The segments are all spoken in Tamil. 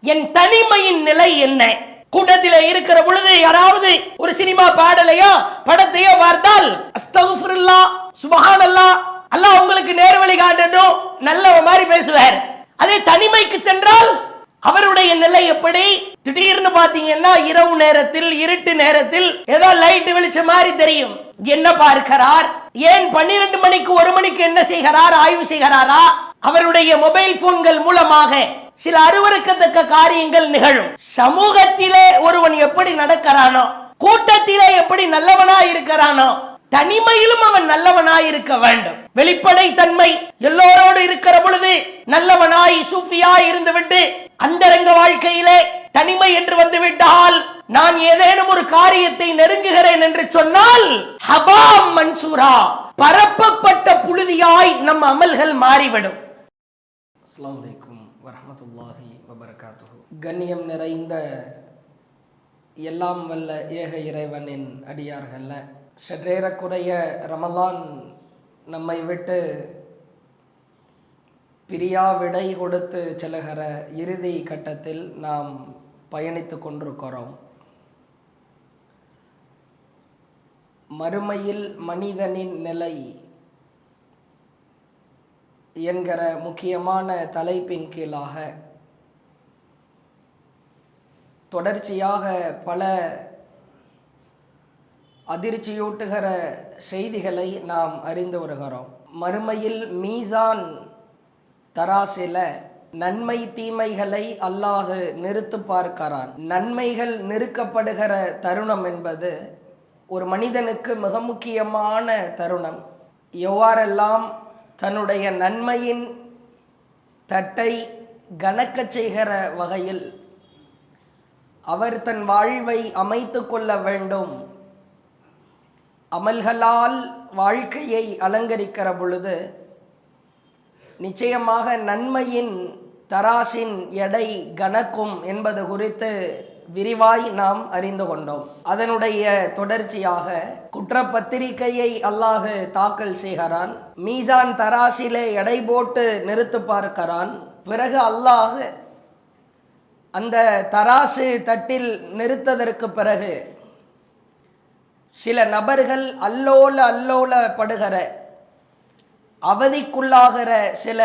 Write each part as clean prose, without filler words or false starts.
என் தனிமையின் நிலை என்ன? கூட்டத்தில் இருக்கிற பொழுது யாராவது ஒரு சினிமா பாடலையோ படத்தையோ பார்த்தால் அஸ்தக்ஃபிருல்லாஹ், சுப்ஹானல்லாஹ், அல்லாஹ் உங்களுக்கு நேர்வழி காட்டட்டும், நல்ல மாதிரி பேசுவார். அதே தனிமைக்கு சென்றால் அவருடைய நிலை எப்படி? திடீர்னு பாத்தீங்கன்னா இரவு நேரத்தில், இருட்டு நேரத்தில் ஏதோ லைட் வெளிச்ச மாதிரி தெரியும். என்ன பார்க்கிறார்? ஏன் 12 மணிக்கு 1 மணிக்கு என்ன செய்கிறார்? ஆய்வு செய்கிறாரா? அவருடைய மொபைல் போன்கள் மூலமாக சில அருவருக்கத்தக்க காரியங்கள் நிகழும். சமூகத்திலே ஒருவன் எப்படி நடக்கிறானோ, கூட்டத்திலே எப்படி நல்லவனாய் இருக்கிறானோ, தனிமையிலும் அவன் நல்லவனாய் இருக்க வேண்டும். வெளிப்படை தன்மை எல்லோரோடு இருக்கிற பொழுது நல்லவனாய் சூஃபியாய் இருந்துவிட்டு அந்தரங்க வாழ்க்கையிலே தனிமை என்று வந்துவிட்டால், நான் ஏதேனும் ஒரு காரியத்தை நெருங்குகிறேன் என்று சொன்னால் ஹபாம் மன்சூரா, பரப்பப்பட்ட புழுதியாய் நம் அமல்கள் மாறிவிடும். அஸ்ஸலாமு அலைக்கும் வரஹ்மத்துல்லாஹி வபரகாத்துஹு. கண்ணியம் நிறைந்த எல்லாம் வல்ல ஏக இறைவனின் அடியார்கள்ல, சற்றேறக்குறைய ரமலான் நம்மை விட்டு பிரியா விடை கொடுத்து செல்லுகிற இறுதி கட்டத்தில் நாம் பயணித்து கொண்டிருக்கிறோம். மறுமையில் மனிதனின் நிலை என்கிற முக்கியமான தலைப்பின் கீழாக தொடர்ச்சியாக பல அதிர்ச்சியூட்டுகிற செய்திகளை நாம் அறிந்து வருகிறோம். மறுமையில் மீசான் தராசில நன்மை தீமைகளை அல்லாஹ் நிறுத்து பார்க்கிறான். நன்மைகள் நிறுக்கப்படுகிற தருணம் என்பது ஒரு மனிதனுக்கு மிக முக்கியமான தருணம். எவ்வாறெல்லாம் தன்னுடைய நன்மையின் தட்டை கணக்கச் செய்கிற வகையில் அவர் தன் வாழ்வை அமைத்து கொள்ள வேண்டும். அமல்களால் வாழ்க்கையை அலங்கரிக்கிற பொழுது நிச்சயமாக நன்மையின் தராசின் எடை கணக்கும் என்பது குறித்து விரிவாய் நாம் அறிந்து கொண்டோம். அதனுடைய தொடர்ச்சியாக குற்றப்பத்திரிகையை அல்லாஹ் தாக்கல் செய்கிறான். மீசான் தராசிலே எடை போட்டு நிறுத்து பார்க்கிறான். பிறகு அல்லாஹ் அந்த தராசு தட்டில் நிறுத்ததற்கு பிறகு சில நபர்கள் அல்லோலப்படுகிற அவதிக்குள்ளாகிற சில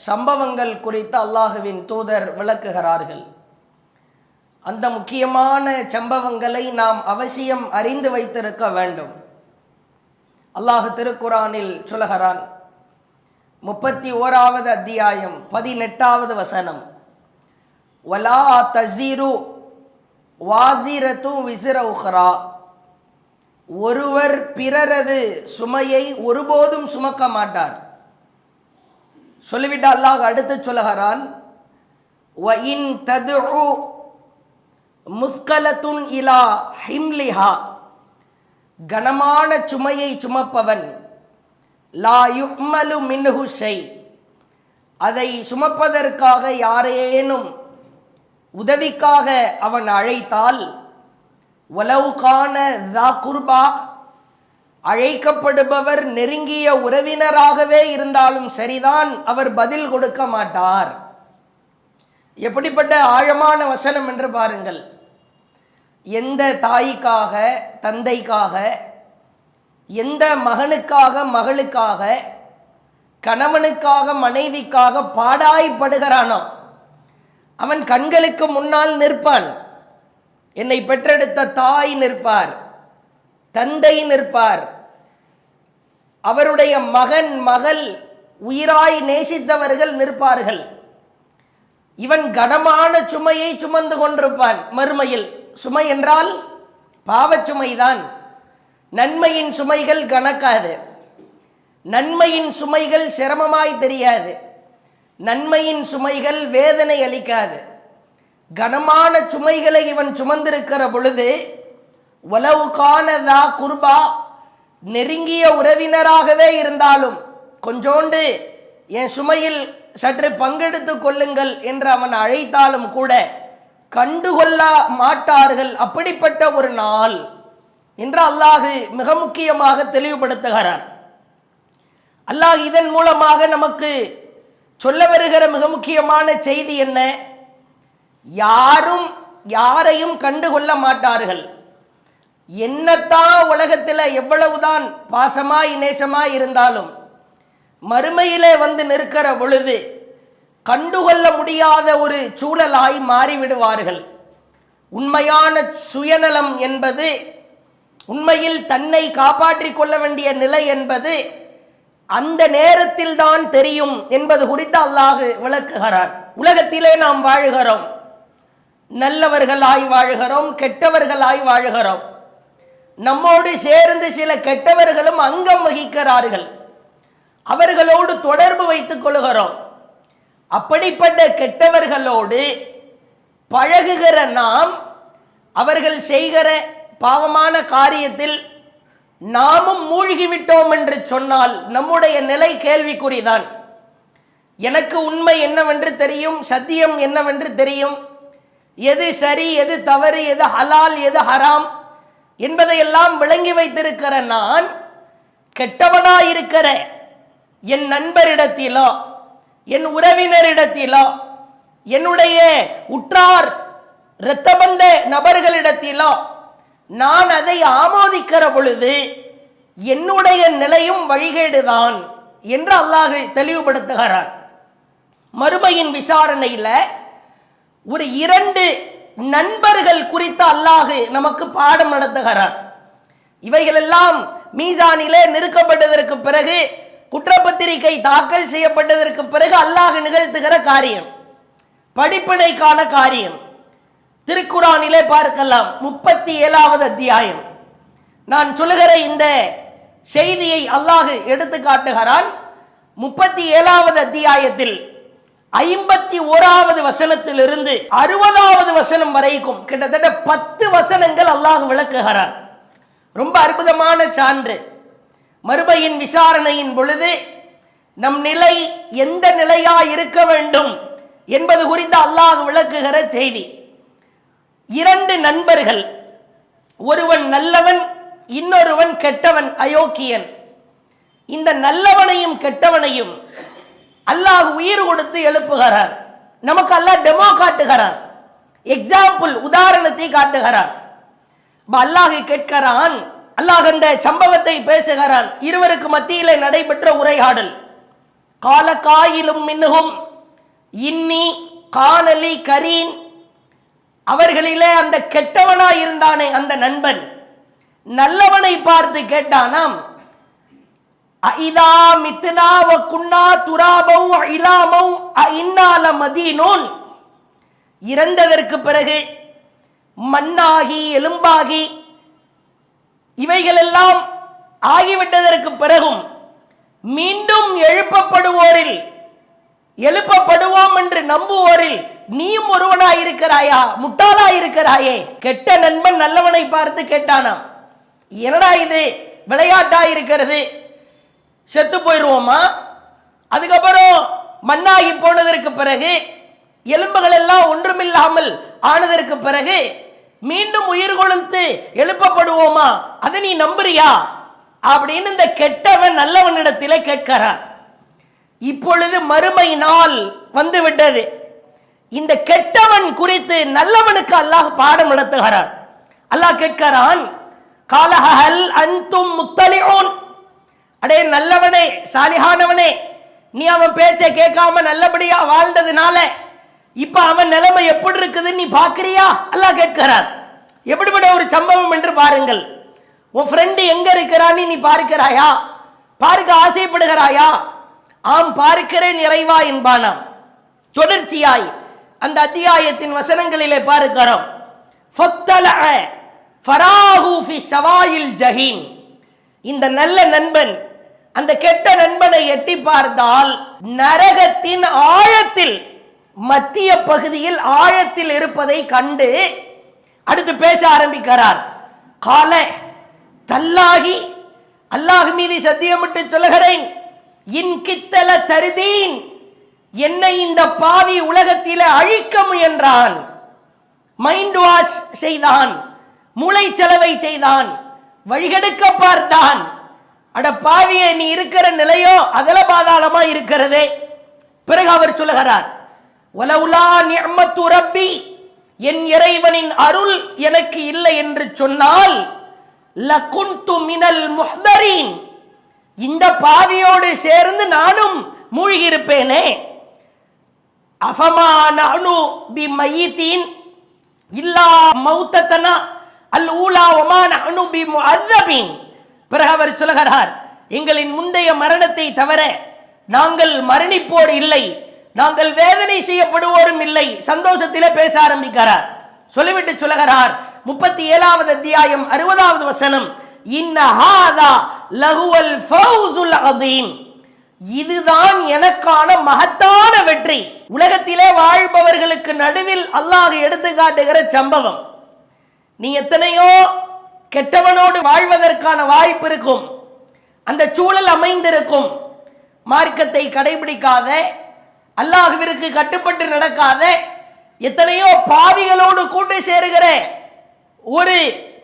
சம்பவங்கள் குறித்து அல்லாஹுவின் தூதர் விளக்குகிறார்கள். அந்த முக்கியமான சம்பவங்களை நாம் அவசியம் அறிந்து வைத்திருக்க வேண்டும். அல்லாஹ் திருக்குரானில் சொல்லுகிறான், 31வது அத்தியாயம் 18வது வசனம், வலா தஸிரு வாஸிரத்து விஸ்ர உக்ரா, ஒருவர் பிறரது சுமையை ஒருபோதும் சுமக்க மாட்டார். சொல்லிவிட்டு அல்லாஹ் அடுத்து சொல்லுகிறான், வ இன் ததுஉ முஸ்கலத்துன் இலா ஹிம்லிஹா, கனமான சுமையை சுமப்பவன் லா யுஹ்மலு மின்ஹு ஷை, அதை சுமப்பதற்காக யாரேனும் உதவிக்காக அவன் அழைத்தால் வலவு கான தா குர்பா, அழைக்கப்படுபவர் நெருங்கிய உறவினராகவே இருந்தாலும் சரிதான், அவர் பதில் கொடுக்க மாட்டார். எப்படிப்பட்ட ஆழமான வசனம் என்று பாருங்கள். எந்த தாய்க்காக, தந்தைக்காக, எந்த மகனுக்காக, மகளுக்காக, கணவனுக்காக, மனைவிக்காக பாடாய்ப்படுகிறானோ அவன் கண்களுக்கு முன்னால் நிற்பான். என்னை பெற்றெடுத்த தாய் நிற்பார், தந்தை நிற்பார், அவருடைய மகன், மகள், உயிராய் நேசித்தவர்கள் நிற்பார்கள். இவன் கனமான சுமையை சுமந்து கொண்டிருப்பான். மறுமையில் சுமை என்றால் பாவச்சுமைதான். நன்மையின் சுமைகள் கணக்காது, நன்மையின் சுமைகள் சிரமமாய் தெரியாது, நன்மையின் சுமைகள் வேதனை அளிக்காது. கனமான சுமைகளை இவன் சுமந்திருக்கிற பொழுது வலவு கானதா குர்பா, நெருங்கிய உறவினராகவே இருந்தாலும் கொஞ்சோண்டு என் சுமையில் சற்று பங்கெடுத்து கொள்ளுங்கள் என்று அவன் அழைத்தாலும் கூட கண்டுகொள்ள மாட்டார்கள். அப்படிப்பட்ட ஒரு நாள் என்று அல்லாஹ் மிக முக்கியமாக தெளிவுபடுத்துகிறார். அல்லாஹ் இதன் மூலமாக நமக்கு சொல்ல வருகிற மிக முக்கியமான செய்தி என்ன? யாரும் யாரையும் கண்டுகொள்ள மாட்டார்கள். என்னத்தான் உலகத்தில் எவ்வளவுதான் பாசமாய் நேசமாய் இருந்தாலும் மறுமையிலே வந்து நிற்கிற பொழுது கண்டுகொள்ள முடியாத ஒரு சூழலாய் மாறிவிடுவார்கள். உண்மையான சுயநலம் என்பது, உண்மையில் தன்னை காப்பாற்றிக் கொள்ள வேண்டிய நிலை என்பது அந்த நேரத்தில் தான் தெரியும் என்பது குறித்து அல்லாஹ் விளக்குகிறார். உலகத்திலே நாம் வாழுகிறோம், நல்லவர்களாய் வாழுகிறோம், கெட்டவர்களாய் வாழுகிறோம். நம்மோடு சேர்ந்து சில கெட்டவர்களும் அங்கம் வகிக்கிறார்கள், அவர்களோடு தொடர்பு வைத்துக் கொள்கிறோம். அப்படிப்பட்ட கெட்டவர்களோடு பழகுகிற நாம் அவர்கள் செய்கிற பாவமான காரியத்தில் நாமும் மூழ்கிவிட்டோம் என்று சொன்னால் நம்முடைய நிலை கேள்விக்குறிதான். எனக்கு உண்மை என்னவென்று தெரியும், சத்தியம் என்னவென்று தெரியும், எது சரி எது தவறு, எது ஹலால் எது ஹராம் என்பதையெல்லாம் விளங்கி வைத்திருக்கிற நான் கெட்டவனாயிருக்கிற என் நண்பரிடத்திலோ என் உறவினரிடத்திலோ என்னுடைய உற்றார் இரத்தபந்த நபர்களிடத்திலோ நான் அதை ஆமோதிக்கிற பொழுது என்னுடைய நிலையும் வழிகேடுதான் என்று அல்லாஹ் தெளிவுபடுத்துகிறார். மறுமையின் விசாரணையில் ஒரு 2 நண்பர்கள் குறித்து அல்லாஹ் நமக்கு பாடம் நடத்துகிறார். இவைகளெல்லாம் மீசானிலே நிறுக்கப்பட்டதற்கு பிறகு, குற்றப்பத்திரிகை தாக்கல் செய்யப்பட்டதற்கு பிறகு அல்லாஹ் நிகழ்த்துகிற காரியம், படிப்பினைக்கான காரியம். திருக்குரானிலே பார்க்கலாம், 37வது அத்தியாயம். நான் சொல்லுகிற இந்த செய்தியை அல்லாஹ் எடுத்து காட்டுகிறான். 37வது அத்தியாயத்தில் 51வது வசனத்திலிருந்து 60வது வசனம் வரைக்கும் கிட்டத்தட்ட 10 வசனங்கள் அல்லாஹ் விளக்குகிறான். ரொம்ப அற்புதமான சான்று. மறுமையின் விசாரணையின் பொழுது நம் நிலை எந்த நிலையா இருக்க வேண்டும் என்பது குறித்து அல்லாஹ் விளக்குகிற செய்தி. 2 நண்பர்கள், ஒருவன் நல்லவன், இன்னொருவன் கெட்டவன், அயோக்கியன். இந்த நல்லவனையும் கெட்டவனையும் அல்லாஹ் உயிர் கொடுத்து எழுப்புகிறார். நமக்கு அல்லாஹ் டெமோ காட்டுகிறான், எக்ஸாம்பிள், உதாரணத்தை காட்டுகிறான். அல்லாஹ் கேட்கிறான், அல்லாஹ் அந்த சம்பவத்தை பேசுகிறான். இருவருக்கு மத்தியிலே நடைபெற்ற உரையாடல். கால காயிலும் மின்னுகும் இன்னி காணலி கரீன். அவர்களிலே அந்த கெட்டவனாய் இருந்தானே அந்த நண்பன் நல்லவனை பார்த்து கேட்டானாம், ஐதா மித்னா வ குன்னா துராபௌ இலாமௌ இன்னால மதீனூன். இறந்ததற்கு பிறகு மண்ணாகி எலும்பாகி இவைகளெல்லாம் ஆகிவிட்டதற்கு பிறகும் மீண்டும் எழுப்பப்படுவோம் என்று நம்புவோரில் நீயும் ஒருவனாயிருக்கிறாயா, முட்டாளாயிருக்கிறாயே. கெட்ட நண்பன் நல்லவனை பார்த்து கேட்டானாம், என்னடா இது விளையாட்டாயிருக்கிறது, செத்து போயிடுவோமா? அதுக்கப்புறம் மண்ணாகி போனதற்கு பிறகு, எலும்புகள் எல்லாம் ஒன்றுமில்லாமல் ஆனதற்கு பிறகு மீண்டும் உயிர் கொழுத்து எழுப்பப்படுவோமா? அதை நீ நம்புறியா அப்படின்னு இந்த கெட்டவன் நல்லவனிடத்திலே கேட்கிறான். இப்பொழுது மறுமை நாள் வந்து விட்டது. இந்த கெட்டவன் குறித்து நல்லவனுக்கு அல்லாஹ் பாடம் நடத்துகிறான். அல்லாஹ் கேட்கிறான், காலஹல் அன்தும் முத்தலிஊன். அடே நல்லவனே, சாலிஹானவனே, நீ அவன் பேச்சை கேட்காம நல்லபடியா வாழ்ந்ததுனால இப்ப அவன் நிலைமை எப்படி இருக்குதுன்னு நீ பாக்குறியா? அல்லாஹ் கேட்கிறார். எப்படிப்பட்ட ஒரு சம்பவம் என்று பாருங்கள். உன் ஃப்ரெண்டு எங்க இருக்கிறான்னு நீ பார்க்கிறாயா? பார்க்க ஆசைப்படுகிறாயா? ஆம், பார்க்கிறேன் இறைவா என்பானாம். தொடர்ச்சியாய் அந்த அத்தியாயத்தின் வசனங்களிலே பார்க்கிறோம். இந்த நல்ல நண்பன் அந்த கெட்ட நண்பனை எட்டி பார்த்தால் நரகத்தின் ஆழத்தில், மத்திய பகுதியில் ஆழத்தில் இருப்பதை கண்டு அடுத்து பேச ஆரம்பிக்கிறார். கால தல்லாகி, அல்லாஹ் மீது சத்தியமிட்டு சொல்லுகிறேன், இன்கித்தல தருதீன், என்னை இந்த பாவி உலகத்திலே அழிக்க முயன்றான். மைண்ட் வாஷ் செய்தான், மூளைச்சலவை செய்தான், வழிகெடுக்க பார்த்தான். அட பாவியே, நீ இருக்கிற நிலையோ அதல பாதாளமா இருக்கிறதே. பிறகு அவர் சொல்லுகிறார், வலவுலா நிஅமத்து ரப்பி என் இறைவனின் அருள் எனக்கு இல்லை என்று சொன்னால் லகுன்து மினல் முஹ்தரீன், இந்த பாவியோடு சேர்ந்து நானும் மூழ்கி இருப்பேனே. அஃபமா நஹ்னு பிமையிதீன் இல்லா மௌத்தனா அல் ஊலா வமா நஹ்னு பிமுஅzzபீன். பிறகு அவர் சொல்கிறார், எங்களின் முந்தைய மரணத்தை தவிர நாங்கள் மரணிப்போர் இல்லை, நாங்கள் வேதனை செய்யப்படுவோரும் இல்லை. சந்தோஷத்திலே பேச ஆரம்பிக்கிறார். சொல்லிவிட்டு சொல்கிறார் 37வது அத்தியாயம் 60வது வசனம், இன்ன ஹாதா லஹுவல் ஃபௌசுல் அதீம், இதுதான் எனக்கான மகத்தான வெற்றி. உலகத்திலே வாழ்பவர்களுக்கு நடுவில் அல்லாஹ் எடுத்து காட்டுகிற சம்பவம். நீ எத்தனையோ கெட்டவனோடு வாழ்வதற்கான வாய்ப்பு இருக்கும், அந்த சூழல் அமைந்திருக்கும். மார்க்கத்தை கடைபிடிக்காத, அல்லாஹ்விற்கு கட்டுப்பட்டு நடக்காத எத்தனையோ பாவிகளோடு கூட்டு சேருகிற ஒரு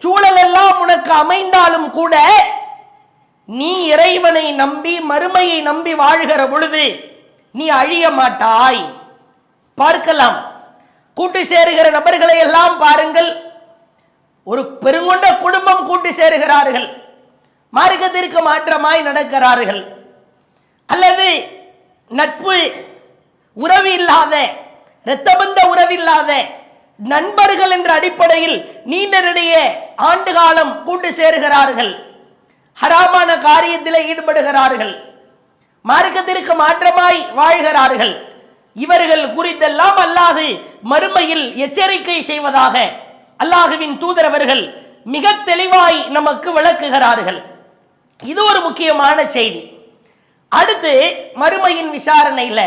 சூழல் எல்லாம் உனக்கு அமைந்தாலும் கூட நீ இறைவனை நம்பி மறுமையை நம்பி வாழ்கிற பொழுது நீ அழிய மாட்டாய். பார்க்கலாம், கூட்டு சேருகிற நபர்களை எல்லாம் பாருங்கள். ஒரு பெருங்கொண்ட குடும்பம் கூட்டு சேருகிறார்கள், மார்க்கத்திற்கு மாற்றமாய் நடக்கிறார்கள். அல்லது நட்பு உறவு இல்லாத, இரத்தபந்த உறவில்லாத நண்பர்கள் என்ற அடிப்படையில் நீண்ட நெடிய ஆண்டு காலம் கூட்டு சேருகிறார்கள், ஹராமான காரியத்தில் ஈடுபடுகிறார்கள், மார்க்கத்திற்கு மாற்றமாய் வாழ்கிறார்கள். இவர்கள் குறித்தெல்லாம் அல்லாஹ் மறுமையில் எச்சரிக்கை செய்வதாக அல்லாஹுவின் தூதரவர்கள் மிக தெளிவாய் நமக்கு விளக்குகிறார்கள். இது ஒரு முக்கியமான செய்தி. அடுத்து மறுமையின் விசாரணையில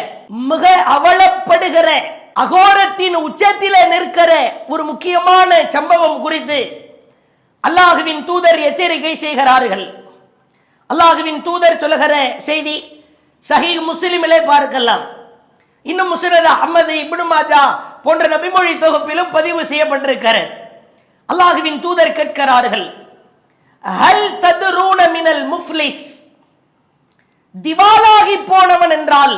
மிக அவலப்படுகிற அகோரத்தின் உச்சத்திலே நிற்கிற ஒரு முக்கியமான சம்பவம் குறித்து அல்லாஹுவின் தூதர் எச்சரிக்கை செய்கிறார்கள். அல்லாஹுவின் தூதர் சொல்லுகிற செய்தி சஹீஹ் முஸ்லிமிலே பார்க்கலாம். இன்னும் முஸ்னத் அஹ்மது, இப்னு மாஜா போன்ற நபிமொழி தொகுப்பிலும் பதிவு செய்யப்பட்டிருக்கிறது. அல்லாஹுவின் தூதர் கேட்கிறார்கள், ஹல் தத்ரூன மினல் முஃப்லிஸ், திவாலாகி போனவன் என்றால்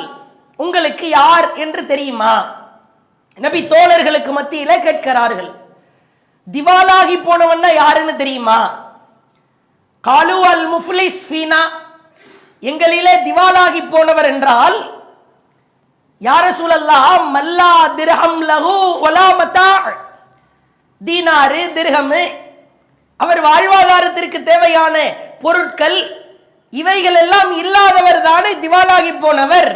உங்களுக்கு யார் என்று தெரியுமா? நபி தோழர்களுக்கு மத்தியிலே கேட்கிறார்கள், திவாலாகி போனவன் யாருன்னு தெரியுமா? காலு அல் முஃப்லிஸ் ஃபீனா, எங்களிலே திவாலாகி போனவர் என்றால் யா ரசூலல்லாஹ் மல்லா திர்ஹம் லஹு வலா மதா, தீனாரு திர்ஹம் அவர் வாழ்வாதாரத்திற்கு தேவையான பொருட்கள் இவைகள் எல்லாம் இல்லாதவர் தானே திவாலாகி போனவர்.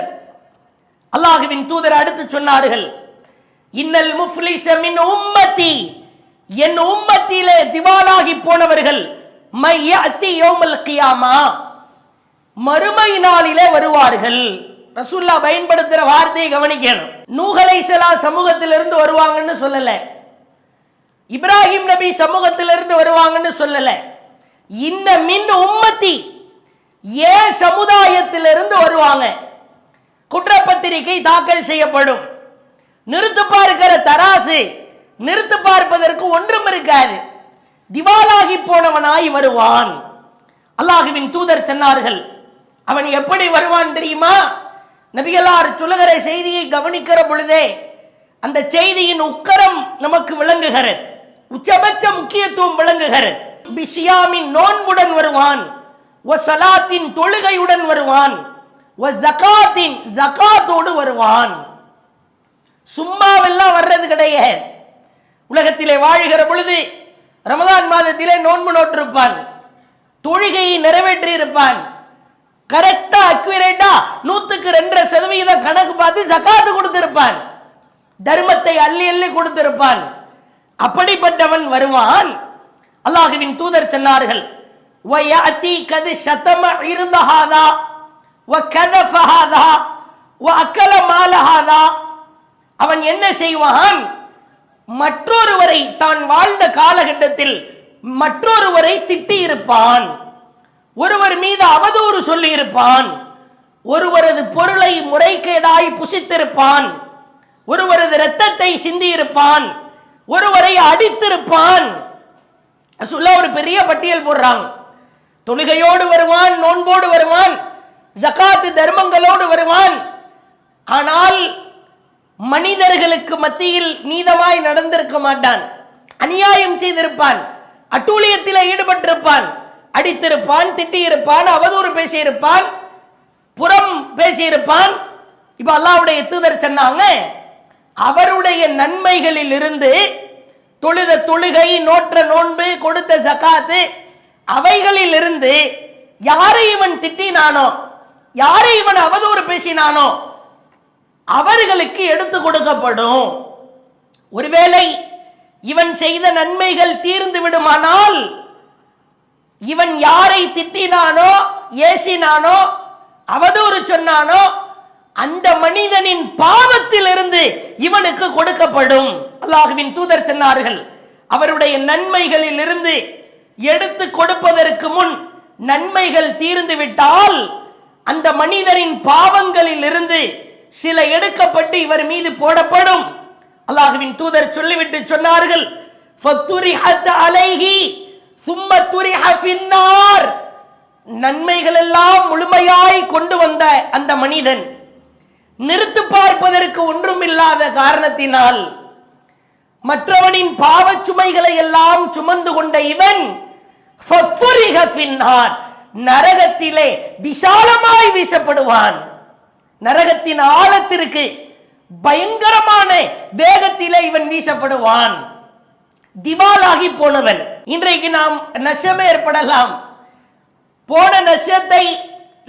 அல்லாஹுவின் தூதர் அடுத்து சொன்னார்கள், இன்னல் முஃப்லிஸ மின் உம்மத்தி, என் உம்மத்திலே திவாலாகி போனவர்கள் மையத்தி யௌமல் கியாமா, மறுமை நாளிலே வருவார்கள். ரசூலுல்லாஹ் பயன்படுத்துற வார்த்தையை கவனிக்கணும். நூஹ் அலைஹிஸ்ஸலாம் சமூகத்திலிருந்து வருவாங்கன்னு சொல்லல, இப்ராஹிம் நபி சமூகத்திலிருந்து வருவாங்கன்னு சொல்லல. இன்ன மின் உம்மத்தி, ஏன் சமுதாயத்திலிருந்து வருவாங்க. குற்றப்பத்திரிகை தாக்கல் செய்யப்படும். நிறுத்து பார்க்கிற தராசு நிறுத்து பார்ப்பதற்கு ஒன்றும் இருக்காது. திவாலாகி போனவனாய் வருவான். அல்லாஹுவின் தூதர் சொன்னார்கள், அவன் எப்படி வருவான் தெரியுமா? நபிகளார் சொல்லுகிற செய்தியை கவனிக்கிற பொழுதே அந்த செய்தியின் உக்கரம் நமக்கு விளங்குகிறது, உச்சபட்ச முக்கியத்துவம் விளங்குகிறது. பிஷியாமின் நோன்புடன் வருவான், சலாத்தின் தொழுகையுடன் வருவான், ஜகாத்தின் ஜகாத்தோடு வருவான். சும்மாவெல்லாம் வர்றது கிடையாது. உலகத்திலே வாழ்கிற பொழுது ரமதான் மாதத்திலே நோன்பு நோட்டிருப்பான், தொழுகையை நிறைவேற்றி இருப்பான், கரெக்டா அக்யூரேட்டா 102% கணக்கு பார்த்து ஜகாத்து கொடுத்திருப்பான், தர்மத்தை அள்ளி அள்ளி கொடுத்திருப்பான். அப்படிப்பட்டவன் வருவான். அல்லாஹுவின் தூதர் சொன்னார்கள், வயஅதி கது ஷதம இர்தஹாதா வகதஃபஹாதா வஅக்கல மாலஹாதா, அவன் என்ன செய்வான்? மற்றொருவரை, தான் வாழ்ந்த காலகட்டத்தில் மற்றொருவரை திட்டி இருப்பான், ஒருவர் மீது அவதூறு சொல்லி இருப்பான், ஒருவரது பொருளை முறைகேடாய் புசித்திருப்பான், ஒருவரது இரத்தத்தை சிந்தி இருப்பான், ஒருவரை அடித்திருப்பான். சொல்ல ஒரு பெரிய பட்டியல் போடுறாங்க. தொழுகையோடு வருவான், நோன்போடு வருவான், ஜகாத்து தர்மங்களோடு வருவான். ஆனால் மனிதர்களுக்கு மத்தியில் நீதமாய் நடந்திருக்க மாட்டான், அநியாயம் செய்திருப்பான், அட்டூழியத்தில் ஈடுபட்டிருப்பான், அடித்திருப்பான், திட்டியிருப்பான், அவதூறு பேசியிருப்பான், புறம் பேசியிருப்பான். இப்ப அல்லாஹ்வுடைய தூதர் சொன்னாங்க, அவருடைய நன்மைகளில் இருந்து தொழுத தொழுகை, நோற்ற நோன்பு, கொடுத்த ஜகாத்து, அவைகளில் இருந்து யாரை இவன் திட்டினானோ, யாரை இவன் அவதூறு பேசினானோ அவர்களுக்கு எடுத்து கொடுக்கப்படும். ஒருவேளை இவன் செய்த நன்மைகள் தீர்ந்து விடுமானால், இவன் யாரை திட்டினானோ, ஏசினானோ, அவதூறு சொன்னானோ அந்த மனிதனின் பாவத்தில் இருந்து இவனுக்கு கொடுக்கப்படும். அல்லாஹ்வின் தூதர் சொன்னார்கள், அவருடைய நன்மைகளில் இருந்து எடுத்து கொடுப்பதற்கு முன் நன்மைகள் தீர்ந்து விட்டால் அந்த மனிதரின் பாவங்களில் இருந்து சில எடுக்கப்பட்டு இவர் மீது போடப்படும். அல்லாஹ்வின் தூதர் சொல்லிவிட்டு சொன்னார்கள், ஃபத்துரிஹத் அலைஹி சும்ம துரிஹ ஃபின்னார். நன்மைகள் எல்லாம் முழுமையாய் கொண்டு வந்த அந்த மனிதன் நிறுத்து பார்ப்பதற்கு ஒன்றுமில்லாத காரணத்தினால் மற்றவனின் பாவச் சுமைகளை எல்லாம் சுமந்து கொண்ட இவன் ஃபத்துரிஹ ஃபின்னார், நரகத்திலே விசாலமாய் வீசப்படுவான். நரகத்தின் ஆழத்திற்கு பயங்கரமான வேகத்திலே இவன் வீசப்படுவான். திவாலாகி போனவன். இன்றைக்கு நாம் நஷ்டம் ஏற்படலாம், போன நஷ்டத்தை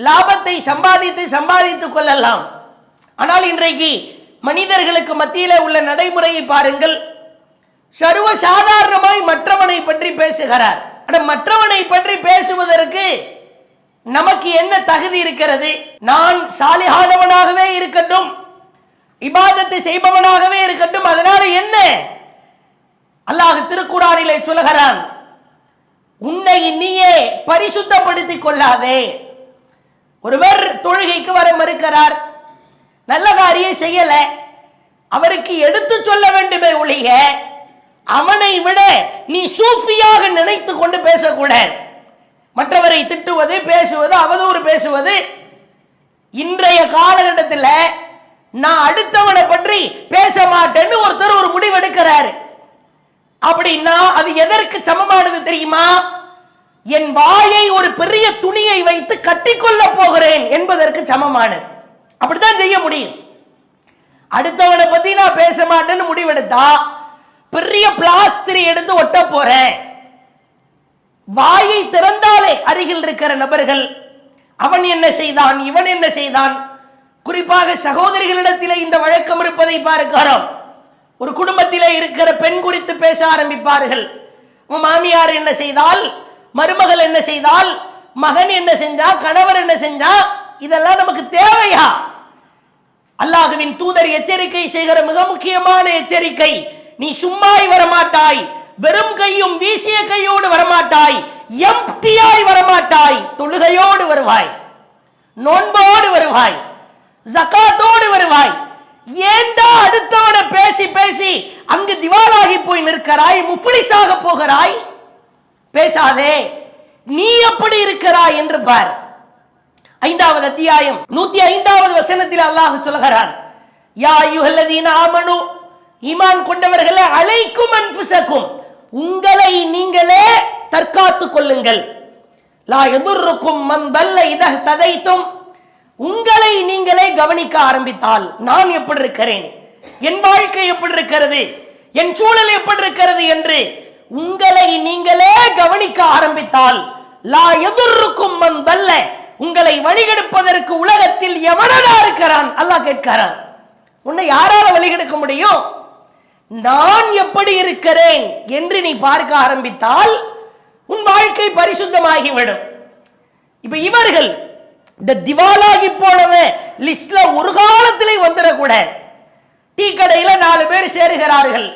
லாபத்தை சம்பாதித்துக் கொள்ளலாம். ஆனால் இன்றைக்கு மனிதர்களுக்கு மத்தியிலே உள்ள நடைமுறையை பாருங்கள். சர்வ சாதாரணமாய் மற்றவனை பற்றி பேசுகிறார். மற்றவனை பற்றி பேசுவதற்கு நமக்கு என்ன தகுதி இருக்கிறது? நான் சாலிஹானவனாகவே இருக்கட்டும், இபாதத்தை செய்பவனாகவே இருக்கட்டும், அதனால என்ன? அல்லாஹ் திருக்குர்ஆனிலே சொல்கிறான், உன்னை நீயே பரிசுத்தப்படுத்திக் கொள்ளாதே. ஒருவர் தொழுகைக்கு வர மறுக்கிறார், நல்ல காரியம் செய்யல, அவருக்கு எடுத்து சொல்ல வேண்டுமே ஒழிய அவனை விட நீ சூஃபியாக நினைத்து கொண்டு பேசக்கூடாது. மற்றவரை திட்டுவது, பேசுவது, அவதூறு பேசுவது. இன்றைய காலகட்டத்தில் நான் அடுத்தவனை பற்றி பேச மாட்டேன்னு ஒருத்தர் ஒரு முடிவெடுக்கிறாரு. அப்படின்னா அது எதற்கு சமமானது தெரியுமா? என் வாயை ஒரு பெரிய துணியை வைத்து கட்டிக்கொள்ள போகிறேன் என்பதற்கு சமமானது. அப்படித்தான் செய்ய முடியும். அடுத்தவனை பத்தி நான் பேச மாட்டேன்னு முடிவெடுத்தா பெரிய பிளாஸ்டரை எடுத்து ஒட்ட போறேன். வாயை திறந்தாலே அருகில் இருக்கிற நபர்கள் அவன் என்ன செய்தான், இவன் என்ன செய்தான். குறிப்பாக சகோதரிகளிடத்திலே இந்த வழக்கம் இருப்பதை பார்க்கிறோம். ஒரு குடும்பத்திலே இருக்கிற பெண் குறித்து பேச ஆரம்பிப்பார்கள். மாமியார் என்ன செய்தால், மருமகள் என்ன செய்தால், மகன் என்ன செஞ்சா, கணவர் என்ன செஞ்சா, இதெல்லாம் நமக்கு தேவையா? அல்லாஹ்வின் தூதர் எச்சரிக்கை செய்கிற மிக முக்கியமான எச்சரிக்கை, நீ சும்மாய் வரமாட்டாய், வெறும் கையும் வீசிய கையோடு வரமாட்டாய், எம்டியாய் வரமாட்டாய், தொழுகையோடு வருவாய், நோன்போடு வருவாய், ஜகாத்தோடு வருவாய். ஏண்டா அடுத்தவனை பேசி பேசி அங்கு திவாலாகி போய் நிற்கிறாய், முஃப்லிஸாக போகிறாய்? பேசாதே, நீ எப்படி இருக்கிறாய் என்று பார். 5வது அத்தியாயம் 105வது வசனத்தில் அல்லாஹ் சொல்கிறான், யா அய்யுஹல்லதீன ஆமனு, ஈமான் கொண்டவர்களே, அலைக்கும் அன்ஃபுஸக்கும், உங்களை நீங்களே தற்காத்துக் கொள்ளுங்கள். லா யதுர்ருக்கும் மன் தல்ல இதா ததைத்தும், உங்களை நீங்களே கவனிக்க ஆரம்பித்தால் நான் எப்படி இருக்கிறேன், என் வாழ்க்கை எப்படி இருக்கிறது, என் சூழல் எப்படி இருக்கிறது என்று உங்களை நீங்களே கவனிக்க ஆரம்பித்தால், லா யதுர்ருக்கும் மன் தல்ல, உங்களை வழிகெடுப்பதற்கு உலகத்தில் எவனடா இருக்கிறான்? அல்லாஹ் கேட்கிறான். உன்னை யாரால வழிகெடுக்க முடியும்? நான் எப்படி இருக்கிறேன் என்று நீ பார்க்க ஆரம்பித்தால் உன் வாழ்க்கை பரிசுத்தமாகிவிடும். இப்ப இவர்கள் இந்த திவாலாகி போனவன் லிஸ்ட்ல ஒரு காலத்திலே வந்துடக்கூட. டீ கடையில 4 பேர் சேருகிறார்கள்,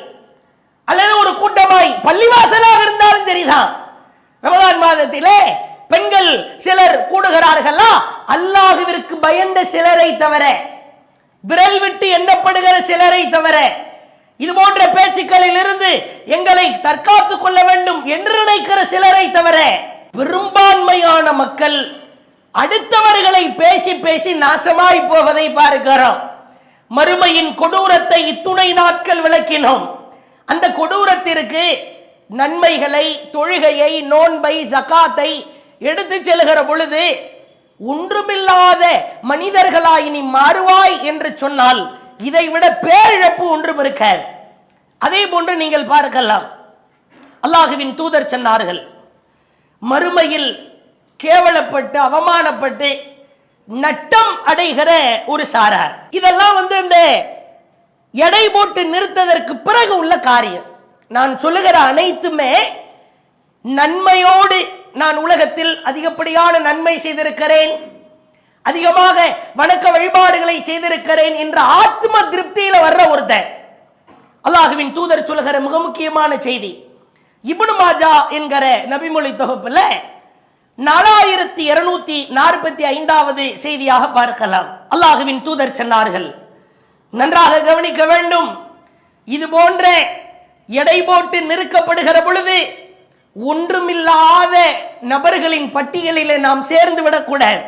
அல்லது ஒரு கூட்டமாய் பள்ளிவாசலாக இருந்தாலும் சரிதான். ரமலான் மாதத்திலே பெண்கள் சிலர் கூடுகிறார்களா, அல்லாஹ்விற்கு பயந்த சிலரை தவிர, விரல் விட்டு எண்ணப்படுகிற சிலரை தவிர, இது போன்ற பேச்சுக்களில் இருந்து எங்களை தற்காத்துக் கொள்ள வேண்டும் என்று நினைக்கிற சிலரை தவிர பெரும்பான்மையான மக்கள் அடுத்தவர்களை பேசி பேசி நாசமாய் போவதை பார்க்கிறோம். மறுமையின் கொடூரத்தை இத்துணை நாட்கள் விளக்கினோம். அந்த கொடூரத்திற்கு நன்மைகளை, தொழுகையை, நோன்பை, ஜகாத்தை எடுத்து செல்கிற பொழுது ஒன்றுமில்லாத மனிதர்களாய் நீ மாறுவாய் என்று சொன்னால் இதைவிட பேரிழப்பு ஒன்றும் இருக்காது. அதே போன்று நீங்கள் பார்க்கலாம், அல்லாஹுவின் தூதர் சொன்னார்கள், மறுமையில் கேவலப்பட்டு அவமானப்பட்டு நட்டம் அடைகிற ஒரு சாரார். இதெல்லாம் இந்த எடை போட்டு நிறுத்ததற்கு பிறகு உள்ள காரியம். நான் சொல்லுகிற அனைத்துமே நன்மையோடு, நான் உலகத்தில் அதிகப்படியான நன்மை செய்திருக்கிறேன், அதிகமாக வணக்க வழிபாடுகளை செய்திருக்கிறேன் என்ற ஆத்ம திருப்தியில வர்ற ஒருத்தன். அல்லாஹுவின் தூதர் சொல்லுகிற மிக முக்கியமான செய்தி இப்னு மாஜா என்கிற நபிமொழி தொகுப்புல 4245வது செய்தியாக பார்க்கலாம். அல்லாஹுவின் தூதர் சொன்னார்கள், நன்றாக கவனிக்க வேண்டும், இது போன்ற எடை போட்டு நிறுக்கப்படுகிற பொழுது ஒன்றுமில்லாத நபர்களின் பட்டியலிலே நாம் சேர்ந்து விடக்கூடாது.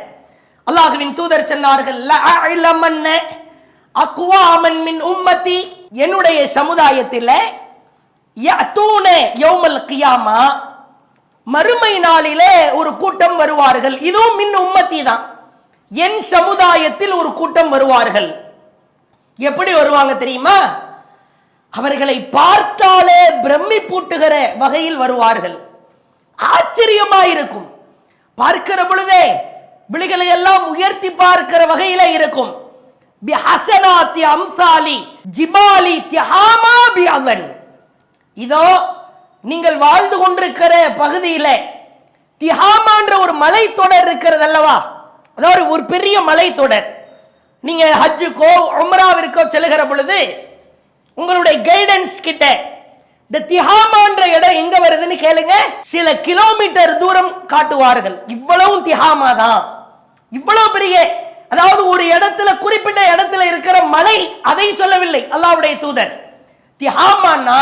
அல்லாஹுவின் தூதர் சொன்னார்கள், அக்வாமன் மின் உம்மதி, என்னுடைய சமுதாயத்தில் யௌமல் கியாமா, மறுமை நாளிலே ஒரு கூட்டம் வருவார்கள். இதுவும் மின் உம்மதி தான், என் சமுதாயத்தில் ஒரு கூட்டம் வருவார்கள். எப்படி வருவாங்க தெரியுமா? அவர்களை பார்த்தாலே பிரம்மி பூட்டுகிற வகையில் வருவார்கள். ஆச்சரியமாயிருக்கும், பார்க்கிற பொழுதே விழிகளை எல்லாம் உயர்த்தி பார்க்கிற வகையில இருக்கும். இதோ நீங்கள் வாழ்ந்து கொண்டிருக்கிற பகுதியில திஹாமான்ற ஒரு மலை தொடர் இருக்கிறது அல்லவா, அதாவது ஒரு பெரிய மலை தொடர். நீங்க ஹஜ்ஜுக்கோ உம்ராவிற்கோ செல்லுகிற பொழுது உங்களுடைய கைடன்ஸ் கிட்ட இந்த திஹாமான்ற இடம் எங்க வருதுன்னு கேளுங்க, சில கிலோமீட்டர் தூரம் காட்டுவார்கள். இவ்வளவு திஹாமா தான், இவ்வளவு பெரிய, அதாவது ஒரு இடத்துல, குறிப்பிட்ட இடத்துல இருக்கிற மலை, அதை சொல்லவில்லை அல்லாஹ்வுடைய தூதர். திஹாமான்னா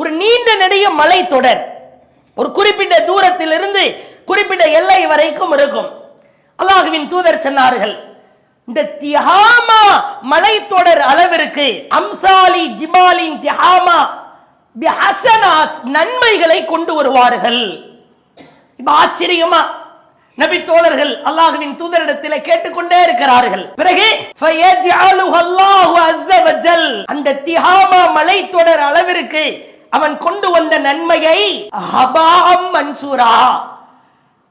ஒரு நீண்ட நெடிய மலை தொடர், ஒரு குறிப்பிட்ட தூரத்திலிருந்து குறிப்பிட்ட எல்லை வரைக்கும் இருக்கும். அல்லாஹ்வின் தூதர் சொன்னார்கள், இந்த திஹாமா மலை தொடர் அளவிற்கு அம்சாலி ஜிபாலின் திஹாமா பிஹஸனாத், நன்மைகளை கொண்டு வருவார்கள். இப்ப ஆச்சரியமா நபி தோழர்கள் அல்லாஹ்வின் தூதரிடத்தில் கேட்டுக்கொண்டே இருக்கிறார்கள். பிறகு ஃபயஜஅலுஹல்லாஹு அஸ்ஸ வஜல், அந்த திஹாமா மலை தொடர் அளவிற்கு அவன் கொண்டு வந்த நன்மையை ஹபாம் மன்சூரா,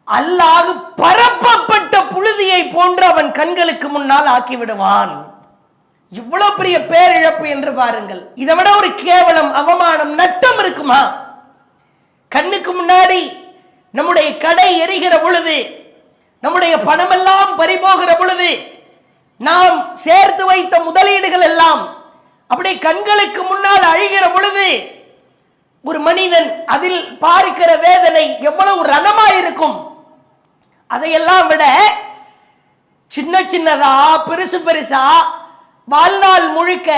அல்லாஹ் பரப்பப்பட்ட புழுதியை போன்று அவன் கண்களுக்கு முன்னால் ஆக்கிவிடுவான். இவ்வளவு பெரிய பேரிழப்பு என்று பாருங்கள். இதை விட ஒரு கேவலம், அவமானம், நட்டம் இருக்குமா? கண்ணுக்கு முன்னாடி நம்முடைய கடை எரிகிற பொழுது, நம்முடைய பணமெல்லாம் பறிபோகிற பொழுது, நாம் சேர்த்து வைத்த முதலீடுகள் எல்லாம் அப்படி கண்களுக்கு முன்னால் அழிகிற பொழுது ஒரு மனிதன் அதில் பார்க்கிற வேதனை எவ்வளவு ரணமாயிருக்கும். அதையெல்லாம் விட சின்ன சின்னதா பெருசு பெருசா வாழ்நாள் முழுக்க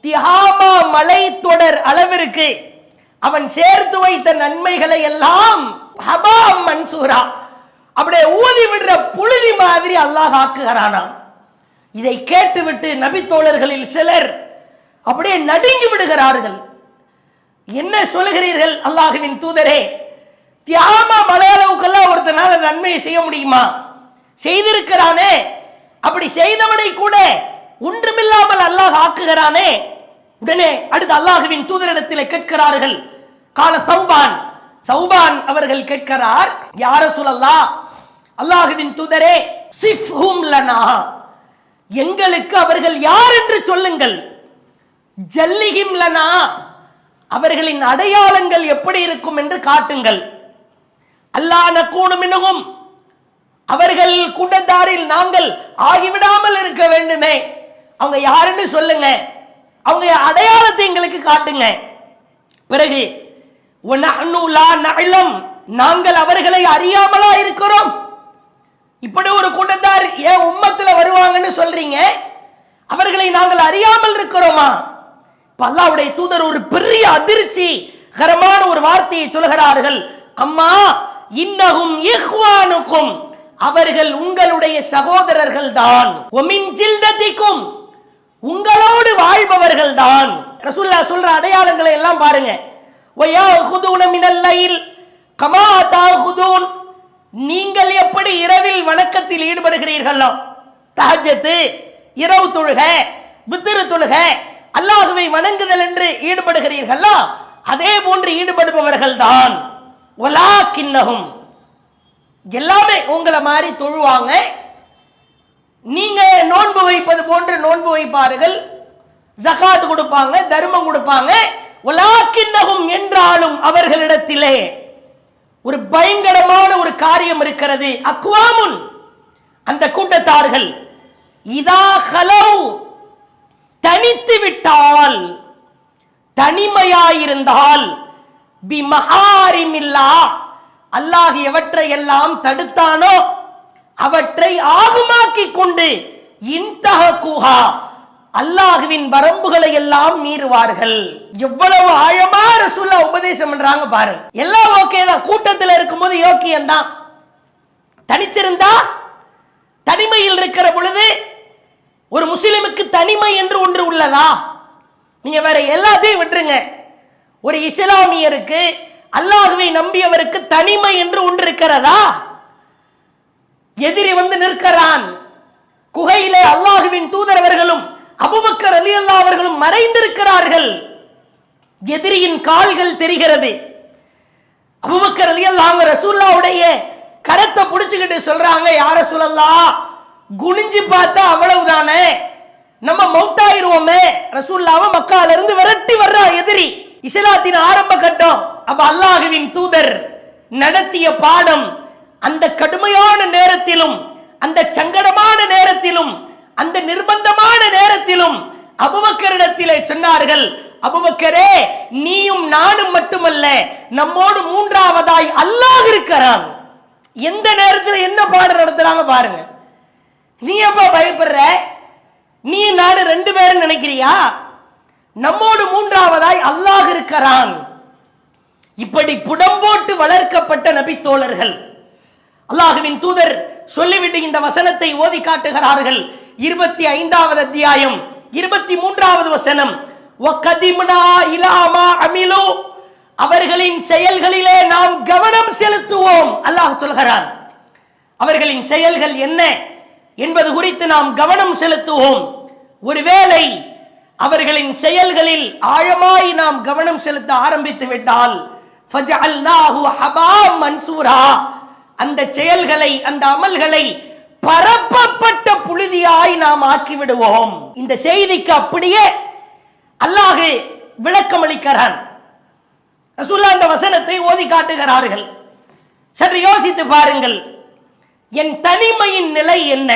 திஹாமா மலை தொடர் அளவிற்கு அவன் சேர்த்து வைத்த நன்மைகளை எல்லாம் ஹபாம் மன்சூரா, அப்படியே ஊதி விடுற புழுதி மாதிரி அல்லாஹ் ஆக்குகிறானாம். இதை கேட்டுவிட்டு நபி தோழர்களில் சிலர் அப்படியே நடுங்கி விடுகிறார்கள். என்ன சொல்லுகிறீர்கள் அல்லாஹ்வின் தூதரே? தியாமா மலையளவுக்கெல்லாம் ஒருத்தனால நன்மையை செய்ய முடியுமா? செய்திருக்கிறானே, அப்படி செய்தவனை கூட ஒன்றுமில்லாமல் அல்லாஹ் ஆக்குகிறானே. உடனே அடுத்து அல்லாஹ்வின் தூதரிடத்தில் கேட்கிறார்கள். கால சௌபான், சௌபான் அவர்கள் கேட்கிறார், யா ரசூலல்லாஹ், அல்லாஹ்வின் தூதரே, சிஃப்ஹும் லனா, எங்களுக்கு அவர்கள் யார் என்று சொல்லுங்கள். ஜல்லிஹிம் லனா, அவர்களின் அடையாளங்கள் எப்படி இருக்கும் என்று காட்டுங்கள். அல்லாஹ் நகூனு மின்ஹும், அவர்கள் கூட்டத்தாரில் நாங்கள் ஆகிவிடாமல் இருக்க வேண்டுமே. அவங்க யாருன்னு சொல்லுங்க, அவங்க அடையாளத்தை எங்களுக்கு காட்டுங்க. பிறகு வநஹ்னு லா நஅலம், நாங்கள் அவர்களை அறியாமலா இருக்கிறோம். இப்படி ஒரு கூட்டத்தார் ஏன் உம்மத்துல வருவாங்கன்னு சொல்றீங்க, அவர்களை நாங்கள் அறியாமல் இருக்கிறோமா? அல்லாஹ்வுடைய தூதர் ஒரு பெரிய அதிர்ச்சி கரமான ஒரு வார்த்தையை சொல்கிறார்கள். அம்மா இன்னஹும் இஹ்வானுக்கும், அவர்கள் உங்களுடைய சகோதரர்கள் தான். ஒமின் ஜில்ததிக்கும், உங்களோடு வாழ்பவர்கள் தான். ரசூலுல்லாஹ் சொல்ற அடையாளங்களை எல்லாம் பாருங்க. வயஹுதுன மினல் லைல் கமா தஹுதுன், நீங்கள் எப்படி இரவில் வணக்கத்தில் ஈடுபடுகிறீர்களோ, தஹஜ்ஜத், இரவு தொழுகை, வித்ர் தொழுகை, அல்லாஹ்வை வணங்குதல் என்று ஈடுபடுகிறீர்களோ அதே போன்று ஈடுபடுபவர்கள் தான். வலாக்கின்னஹும், எல்லாமே உங்களை மாதிரி தொழுவாங்க, நீங்க நோன்பு வைப்பது போன்று நோன்பு வைப்பார்கள், ஜகாத் கொடுப்பாங்க, தர்மம் கொடுப்பாங்க. வலாக்கின்னஹும், என்றாலும் அவர்களிடத்திலே ஒரு பயங்கரமான ஒரு காரியம் இருக்கிறது. அக்வாமுன், அந்த கூட்டத்தார்கள், இதா ஹலவ், தனித்து விட்டால், தனிமையாயிருந்தால், பி மஹாரிமில்லா, அல்லாஹ் எவற்றை எல்லாம் தடுத்தானோ அவற்றை ஆகுமாக்கி கொண்டு, இன்தஹகுஹா, அல்லாஹ்வின் வரம்புகளை எல்லாம் மீறுவார்கள். எவ்வளவு ஆழமா ரசூலுல்லாஹ் உபதேசம் பண்றாங்க பாருங்க. எல்லாம் ஓகே தான், கூட்டத்தில் இருக்கும்போது யோக்கியம் தான். தனிச்சிருந்தா, தனிமையில் இருக்கிற பொழுது, ஒரு முஸ்லிமுக்கு தனிமை என்று ஒன்று உள்ளதா? நீங்க வேற எல்லாத்தையும் விட்டுருங்க. ஒரு இஸ்லாமியருக்கு, அல்லாஹ்வை நம்பியவருக்கு தனிமை என்று ஒன்று இருக்கிறதா? எதிரி வந்து நிற்கிறான், குகையிலே அல்லாஹ்வின் தூதர் அவர்களும் அபூபக்கர் ரலியல்லாஹு அவர்களும் மறைந்திருக்கிறார்கள், எதிரியின் கால்கள் தெரிகிறது. அபூபக்கர் ரலியல்லாஹு ரசூலுல்லாஹ்வுடைய கரத்தை பிடிச்சுக்கிட்டு சொல்றாங்க, யா ரசூலல்லாஹ், குனிஞ்சு பார்த்தா அவ்வளவுதானே, நம்ம மௌத்தாயிருவோமே. ரசூலுல்லாஹ்வை மக்கால இருந்து விரட்டி வர்ற எதிரி, இஸ்லாத்தின் ஆரம்ப கட்டம். அப்ப அல்லாஹ்வின் தூதர் நடத்திய பாடம், அந்த கடுமையான நேரத்திலும், அந்த சங்கடமான நேரத்திலும், அந்த நிர்பந்தமான நேரத்திலும் அபூபக்கரிடத்திலே சொன்னார்கள், அபூபக்கரே, நீயும் நானும் மட்டுமல்ல, நம்மோடு மூன்றாவதாய் அல்லாஹ் இருக்கிறான். எந்த நேரத்தில் என்ன பாடம் நடத்துறாங்க பாருங்க. நீ எப்ப பயப்படுற? நீ நாடு ரெண்டு பேரும் நினைக்கிறியா? நம்மோடு மூன்றாவதாய் அல்லாஹ் இருக்கிறான். இப்படி புடம்போட்டு வளர்க்கப்பட்ட நபி தோழர்கள். அல்லாஹ்வின் தூதர் சொல்லிவிட்டு இந்த வசனத்தை ஓதி காட்டுகிறார்கள். 25வது அத்தியாயம் 23வது வசனம், வகதிம்னா இலா மா அமிலு, அவர்களின் செயல்களிலே நாம் கவனம் செலுத்துவோம். அல்லாஹ் சொல்கிறான், அவர்களின் செயல்கள் என்ன என்பது குறித்து நாம் கவனம் செலுத்துவோம். ஒருவேளை அவர்களின் செயல்களில் ஆழமாய் நாம் கவனம் செலுத்த ஆரம்பித்து விட்டால், ஃபஜஅல்நாஹு ஹபாம் மன்சூரா, அந்த செயல்களை, அந்த அமல்களை பரப்பப்பட்ட புழுதியாய் நாம் ஆக்கிவிடுவோம். இந்த செய்திக்கு அப்படியே அல்லாஹ் விளக்கம் அளிக்கிறான். ரசூலுல்லாஹ் அந்த வசனத்தை ஓதி காட்டுகிறார்கள். சற்று யோசித்து பாருங்கள், என் தனிமையின் நிலை என்ன?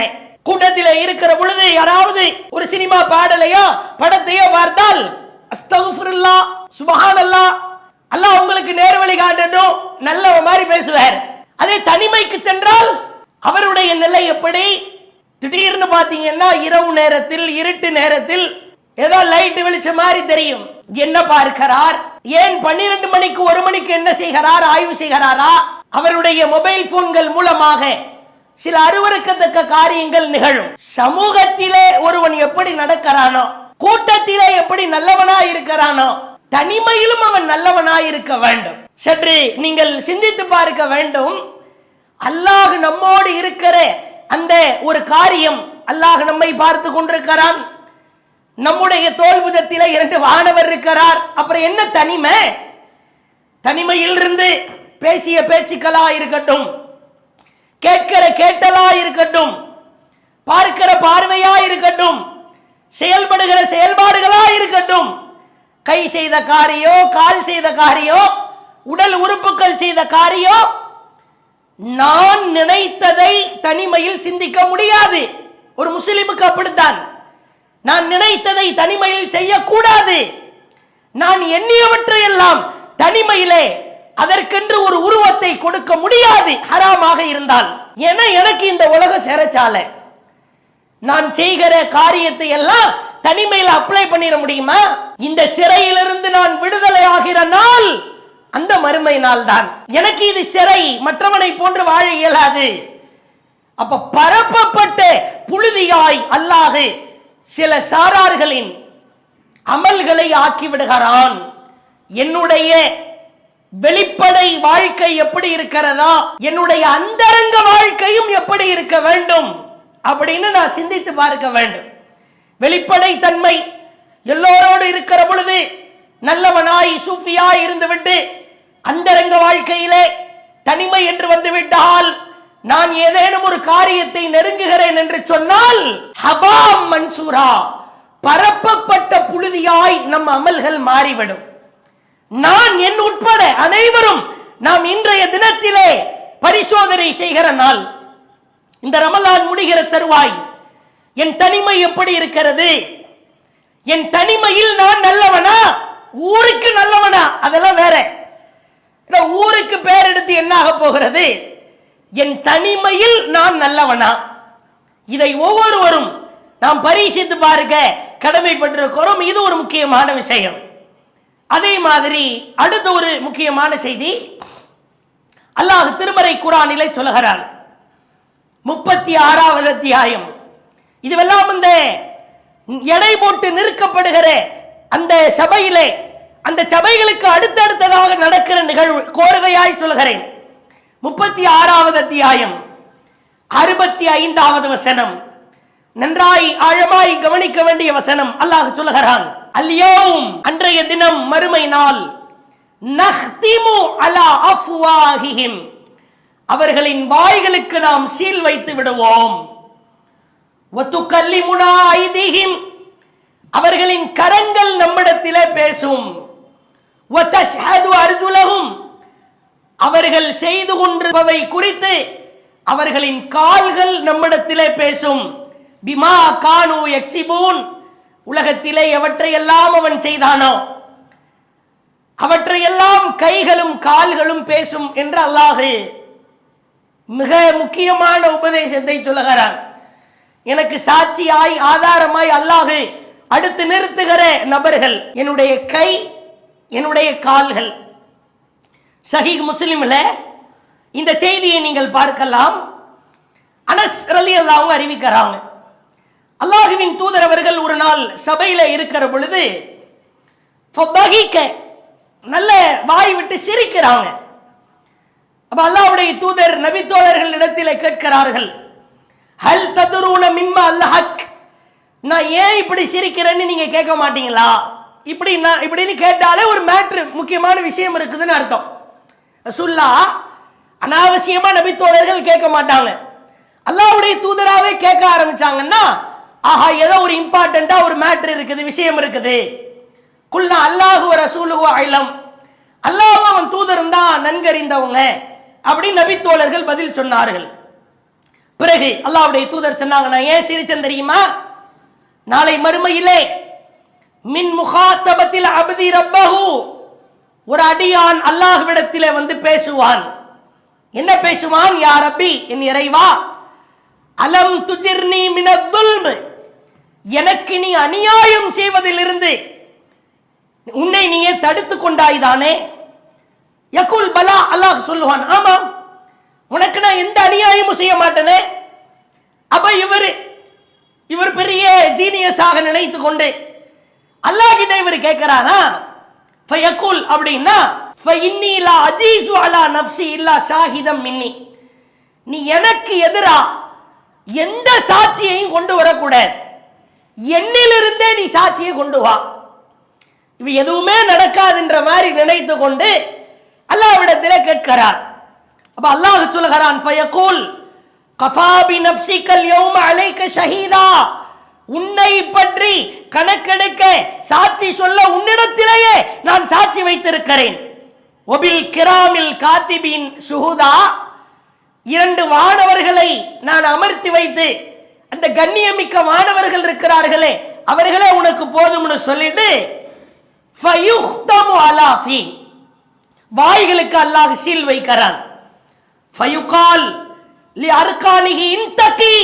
கூட்டத்தில் இருக்கிற பொழுது யாராவது ஒரு சினிமா பாடலையோ படத்தையோ பார்த்தால், அஸ்தக்ஃபிருல்லாஹ், சுப்ஹானல்லாஹ், அல்லாஹ் உங்களுக்கு நேர்வழி காட்டட்டும், நல்ல மாதிரி பேசுவார். அதே தனிமைக்கு சென்றால் அவருடைய நிலை எப்படி? திடீர்னு பாத்தீங்கன்னா இரவு நேரத்தில், இருட்டு நேரத்தில் ஏதோ லைட் வெளிச்ச மாதிரி தெரியும். என்ன பார்க்கிறார்? ஏன் 12 மணிக்கு 1 மணிக்கு என்ன செய்கிறார்? ஆய்வு செய்கிறாரா? அவருடைய மொபைல் போன்கள் மூலமாக சில அருவருக்கத்தக்க காரியங்கள் நிகழும். சமூகத்திலே ஒருவன் எப்படி நடக்கிறானோ, கூட்டத்திலே எப்படி நல்லவனா இருக்கிறானோ, தனிமையிலும் அவன் நல்லவனாய் இருக்க வேண்டும். சற்று நீங்கள் சிந்தித்து பார்க்க வேண்டும். அல்லாஹ் நம்மோடு இருக்கிற அந்த ஒரு காரியம், அல்லாஹ் நம்மை பார்த்து கொண்டிருக்கிறான். நம்முடைய தோல் புஜத்திலே 2 வானவர் இருக்கிறார். அப்புறம் என்ன தனிமை? தனிமையில் இருந்து பேசிய பேச்சுக்களா இருக்கட்டும், கேட்கிற கேட்டலா இருக்கட்டும், பார்க்கிற பார்வையா இருக்கட்டும், செயல்படுகிற செயல்பாடுகளா இருக்கட்டும், கை செய்த காரியோ, கால் செய்த காரியோ, உடல் உறுப்புகள் செய்த காரியோ, நான் நினைத்ததை தனிமையில் சிந்திக்க முடியாது. ஒரு முஸ்லிமுக்கு அப்படித்தான். நான் நினைத்ததை தனிமையில் செய்யக்கூடாது. நான் எண்ணியவற்றை எல்லாம் தனிமையிலே அதற்கென்று ஒரு உருவத்தை கொடுக்க முடியாது, ஹராமாக இருந்தால். என எனக்கு இந்த உலக சிறைச்சாலை. நான் செய்கிற காரியத்தை எல்லாம் தனிமையில் அப்ளை பண்ணிட முடியுமா? இந்த சிறையிலிருந்து நான் விடுதலை ஆகிற நாள் அந்த மறுமை நாள் தான். எனக்கு இது சிறை, மற்றவனை போன்று வாழ இயலாது. அப்ப பரப்பப்பட்ட புழுதியாய் அல்லாஹ் சில சாரார்களின் அமல்களை ஆக்கிவிடுகிறான். என்னுடைய வெளிப்படை வாழ்க்கை எப்படி இருக்கிறதா, என்னுடைய அந்தரங்க வாழ்க்கையும் எப்படி இருக்க வேண்டும் அப்படின்னு நான் சிந்தித்து பார்க்க வேண்டும். வெளிப்படை தன்மை எல்லோரோடு இருக்கிற பொழுது நல்லவனாய் சூஃபியாய் இருந்துவிட்டு அந்தரங்க வாழ்க்கையிலே தனிமை என்று வந்துவிட்டால், நான் ஏதேனும் ஒரு காரியத்தை நெருங்குகிறேன் என்று சொன்னால் ஹபாம் மன்சூரா, பரப்பப்பட்ட புழுதியாய் நம் அமல்கள் மாறிவிடும். நான் என் உட்பட அனைவரும் நாம் இன்றைய தினத்திலே பரிசோதனை செய்கிற நாள். இந்த ரமலான் முடிகிற தருவாய் என் தனிமை எப்படி இருக்கிறது? என் தனிமையில் நான் நல்லவனா, ஊருக்கு நல்லவனா? அதெல்லாம் வேற. ஊருக்கு பேர் எடுத்து என்ன ஆக போகிறது? என் தனிமையில் நான் நல்லவனா? இதை ஒவ்வொருவரும் நாம் பரீட்சித்து பார்க்க கடமைப்பட்டிருக்கிறோம். இது ஒரு முக்கியமான விஷயம். அதே மாதிரி அடுத்த ஒரு முக்கியமான செய்தி, அல்லாஹ் திருமறை குர்ஆனிலே சொல்கிறான், 36வது அத்தியாயம். இதுவெல்லாம் இந்த எடை போட்டு நிற்கப்படுகிற அந்த சபையிலே, அந்த சபைகளுக்கு அடுத்தடுத்ததாக நடக்கிற நிகழ்வு கோர்வையாய் சொல்கிறேன். 36வது அத்தியாயம் 65வது வசனம், நன்றாய் ஆழமாய் கவனிக்க வேண்டிய வசனம். அல்லாஹ் சொல்கிறான், அல்யௌம், அன்றைய தினம், மறுமை நாள், நஹ்திமு அலா அஃப்வாஹிஹிம், அவர்களின் வாய்களுக்கு நாம் சீல் வைத்து விடுவோம். வதுகல்லிமுனா ஐதிஹிம், அவர்களின் கரங்கள் நம்மிடத்திலே பேசும். வதஷ்ஹது அர்ஜுலஹும், அவர்கள் செய்து கொண்டிருப்பவை குறித்து அவர்களின் கால்கள் நம்மிடத்திலே பேசும். பிமா கானு யக்ஸிபூன், உலகத்திலே எவற்றையெல்லாம் அவன் செய்தானோ அவற்றையெல்லாம் கைகளும் கால்களும் பேசும் என்று அல்லாஹ் மிக முக்கியமான உபதேசத்தை சொல்லுகிறான். எனக்கு சாட்சியாய் ஆதாரமாய் அல்லாஹ் அடுத்து நிறுத்துகிற நபர்கள் என்னுடைய கை, என்னுடைய கால்கள். சஹீஹ் முஸ்லிம்ல இந்த செய்தியை நீங்கள் பார்க்கலாம். அனஸ் ரலியல்லாஹு அறிவிக்கிறாங்க, அல்லாஹ்வின் தூதர் அவர்கள் ஒரு நாள் சபையில இருக்கிற பொழுது நல்ல வாய் விட்டு சிரிக்கிறாங்க. அப்ப அல்லாஹ்வுடைய தூதர் நபித்தோழர்கள் இடத்திலே கேட்கிறார்கள், ஹல் ததுரூன மிம்மா அல்லஹக், நான் ஏன் இப்படி சிரிக்கிறேன்னு நீங்க கேட்க மாட்டீங்களா? இப்படின்னு கேட்டாலே ஒரு மேட்ரு, முக்கியமான விஷயம் இருக்குதுன்னு அர்த்தம். ரசூலுல்லாஹ் அனாவசியமா நபித்தோழர்கள் கேட்க மாட்டாங்க. அல்லாஹ்வுடைய தூதராவே கேட்க ஆரம்பிச்சாங்கன்னா, ஆஹா, ஏதோ ஒரு இம்பார்ட்டண்டா ஒரு மேட்ரு இருக்குது, விஷயம் இருக்குது. குல்னா அல்லாஹு ரசூலுஹு அலம், அல்லாஹ் அவன் தூதரும் தான் நன்கறிந்தவங்க அப்படின்னு நபித்தோழர்கள் பதில் சொன்னார்கள். பிறகு அல்லாஹ்வுடைய தூதர் சொன்னாங்க, நான் ஏன் சிரிச்சேன் தெரியுமா? நாளை மறுமையிலே மின் முகாத்தபத்தில் அப்தி ரப்பஹு, ஒரு அடியான் அல்லாஹ்விடத்திலே வந்து பேசுவான். என்ன பேசுவான்? யா ரப்பி, என் இறைவா, அலம் துஜிர்னி மினத் துல்ம், எனக்கு நீ அநியாயம் செய்வதிலிருந்து உன்னை நீயே தடுத்து கொண்டாய்தானே? யகுல் பலா, அல்லாஹ் சொல்லுவான், ஆமாம், உனக்கு நான் எந்த அநியாயமும் செய்ய மாட்டேனே. அப்ப இவர் பெரிய ஜீனியஸாக நினைத்து கொண்டு அல்லாஹ் கிட்ட இவர் கேட்கிறாரா? ஃபயகுல் அப்படின்னா, ஃபஇன்னி லா அஜீசு அலா நஃப்ஸி இல்லா ஷாஹிதம் மின்னி, நீ எனக்கு எதிரா எந்த சாட்சியையும் கொண்டு வரக்கூடாது, என்னிலிருந்தே நீ சாட்சியை கொண்டு வா. இவ எதுவுமே நடக்காதுன்ற மாதிரி நினைத்து கொண்டு அல்லாஹ்விடத்திலே கேட்கிறார். அப்ப அல்லாஹ் சொல்கிறான், ஃபயகுல் கஃபா பி நஃப்ஸிகல் யௌம அலைக ஷஹீதா, உன்னை பற்றி கணக்கெடுக்க சாட்சி சொல்ல உன்னிடத்திலேயே நான் சாட்சி வைத்திருக்கிறேன். ஒபில் கிராமில் காத்திபின் சுஹுதா, 2 வானவர்களை நான் அமர்த்தி வைத்து, அந்த கண்ணியமிக்க வானவர்கள் இருக்கிறார்களே அவர்களே உனக்கு போதும்னு சொல்லிட்டு, ஃபயுக்தமு அலா ஃபீ, வாய்களுக்கு அல்லாஹ் சீல் வைக்கிறான். ஃபயுகால் லி அர்கானிஹி இன்தகி,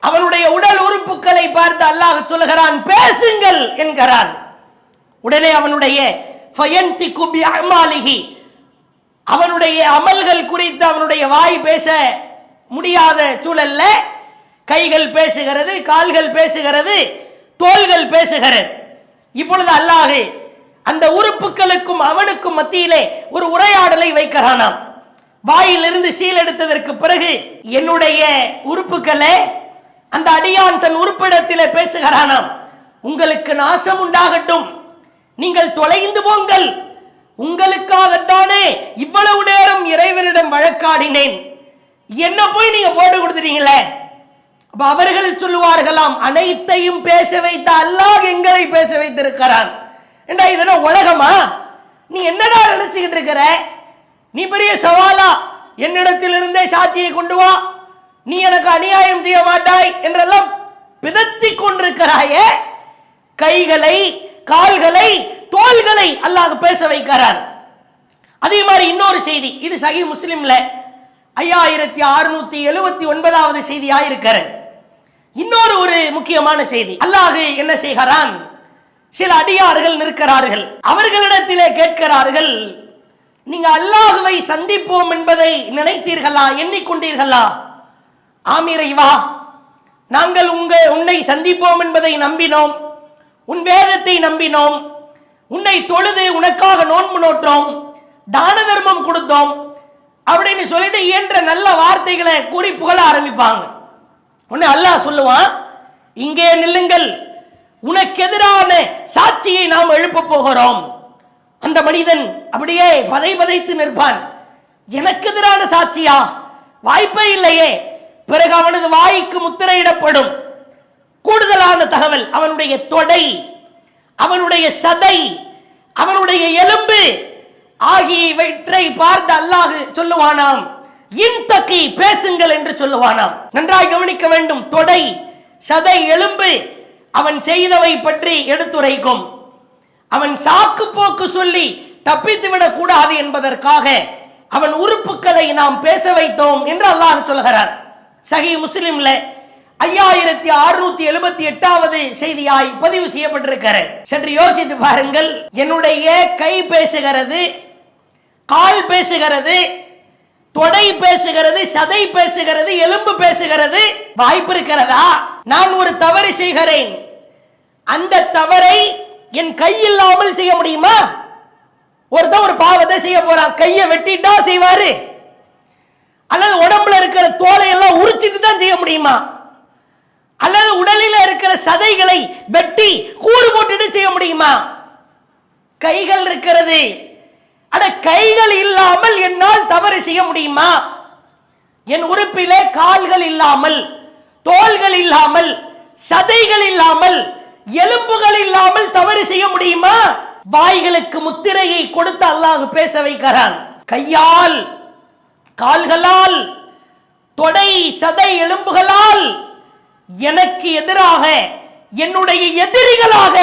அவனுடைய உடல் உறுப்புகளை பார்த்து அல்லாஹ் சொல்கிறான், பேசுங்கள் என்கிறான். உடனே அவனுடைய ஃபயன்திகு பி அமாலிஹி, அவனுடைய அமல்கள் குறித்து அவனுடைய வாய் பேச முடியாத சூழல்ல கைகள் பேசுகிறது, கால்கள் பேசுகிறது, தோள்கள் பேசுகிறது. இப்பொழுது அல்லாஹ் அந்த உறுப்புகளுக்கும் அவனுக்கும் மத்தியிலே ஒரு உரையாடலை வைக்கிறானாம். வாயிலிருந்து சீல் எடுத்ததற்கு பிறகு, என்னுடைய உறுப்புகளே, அந்த அடியான் தன் உறுப்பிடத்திலே பேசுகிறானாம், உங்களுக்கு நாசம் உண்டாகட்டும், நீங்கள் தொலைந்து போங்கள், உங்களுக்காகத்தானே இவ்வளவு நேரம் இறைவனிடம் வழக்காடினேன், என்ன போய் நீங்க போட்டு கொடுத்துட்டீங்களே. அப்ப அவர்கள் சொல்லுவார்களாம், அனைத்தையும் பேச வைத்த அல்லாஹ் எங்களை பேச வைத்திருக்கிறான். ஏண்டா இதெல்லாம் உலகமா? நீ என்னடா நினைச்சுக்கிட்டு இருக்கிற? நீ பெரிய சவாலா? என்னிடத்திலிருந்தே சாட்சியை கொண்டு வா, நீ எனக்கு அநியாயம் செய்ய மாட்டாய் என்றெல்லாம் பிதத்தி கொண்டிருக்கிறாயே. கைகளை, கால்களை, தோள்களை அல்லாஹ் பேச வைக்கிறான். அதே மாதிரி இன்னொரு செய்தி, இது சஹீஹ் முஸ்லிம்ல 5679வது செய்தியாக இருக்கிறது. இன்னொரு ஒரு முக்கியமான செய்தி, அல்லாஹ் என்ன செய்கிறான், சில அடியார்கள் நிற்கிறார்கள், அவர்களிடத்திலே கேட்கிறார்கள், நீங்க அல்லாஹ்வை சந்திப்போம் என்பதை நினைத்தீர்களா, எண்ணிக்கொண்டீர்களா? ஆம் இறைவா, நாங்கள் உன்னை சந்திப்போம் என்பதை நம்பினோம், உன் வேதத்தை நம்பினோம், உன்னை தொழுது உனக்காக நோன்பு நோற்றோம், தான தர்மம் கொடுத்தோம் அப்படின்னு சொல்லிட்டு இயன்ற நல்ல வார்த்தைகளை கூறி புகழ ஆரம்பிப்பாங்க. உடனே அல்லாஹ் சொல்லுவான், இங்கே நில்லுங்கள், உனக்கு எதிரான சாட்சியை நாம் எழுப்ப போகிறோம். அந்த மனிதன் அப்படியே பதைத்து நிற்பான். எனக்கு எதிரான சாட்சியா? வாய்ப்பே இல்லையே. பிறகு அவனது வாய்க்கு முத்திரையிடப்படும். கூடுதலான தகவல், அவனுடைய தொடை, அவனுடைய சதை, அவனுடைய எலும்பு ஆகியவற்றை பார்த்து அல்லாஹ் சொல்லுவானாம், இன்தகி, பேசுங்கள் என்று சொல்லுவானாம். நன்றாய் கவனிக்க வேண்டும். தொடை, சதை, எலும்பு அவன் செய்தவை பற்றி எடுத்துரைக்கும். அவன் சாக்கு போக்கு சொல்லி தப்பித்து விடக் கூடாது என்பதற்காக அவன் உறுப்புகளை நாம் பேச வைத்தோம் என்று அல்லாஹ் சொல்கிறார். சஹீஹ் முஸ்லிம்ல 5678வது செய்தியாய் பதிவு செய்யப்பட்டிருக்கிறது. சற்று யோசித்து பாருங்கள். என்னுடைய கை பேசுகிறது, கால் பேசுகிறது, தொடை பேசுகிறது, சதை பேசுகிறது, எலும்பு பேசுகிறது. வாய்ப்பு இருக்கிறதா? நான் ஒரு தவறு செய்கிறேன், அந்த தவறை என் கை இல்லாமல் செய்ய முடியுமா? ஒருத்தன் ஒரு பாவத்தை செய்ய போறான், கையை வெட்டிட்டா செய்வாரு? அல்லது உடம்புல இருக்கிற தோலை எல்லாம் உரிச்சிட்டு தான் செய்ய முடியுமா? அல்லது உடலில் இருக்கிற சதைகளை வெட்டி கூறு போட்டுட்டு செய்ய முடியுமா? கைகள் இருக்கிறது. அட, கைகள் இல்லாமல் என்னால் தவறு செய்ய முடியுமா? என் உறுப்பிலே கால்கள் இல்லாமல், தோள்கள் இல்லாமல், சதைகள் இல்லாமல், எலும்புகள் இல்லாமல் தவறு செய்ய முடியுமா? வாய்களுக்கு முத்திரையை கொடுத்து அல்லாஹ் பேச வைக்கிறான். கையால், கால்களால், தொடை, சதை, எலும்புகளால் எனக்கு எதிராக, என்னுடைய எதிரிகளாக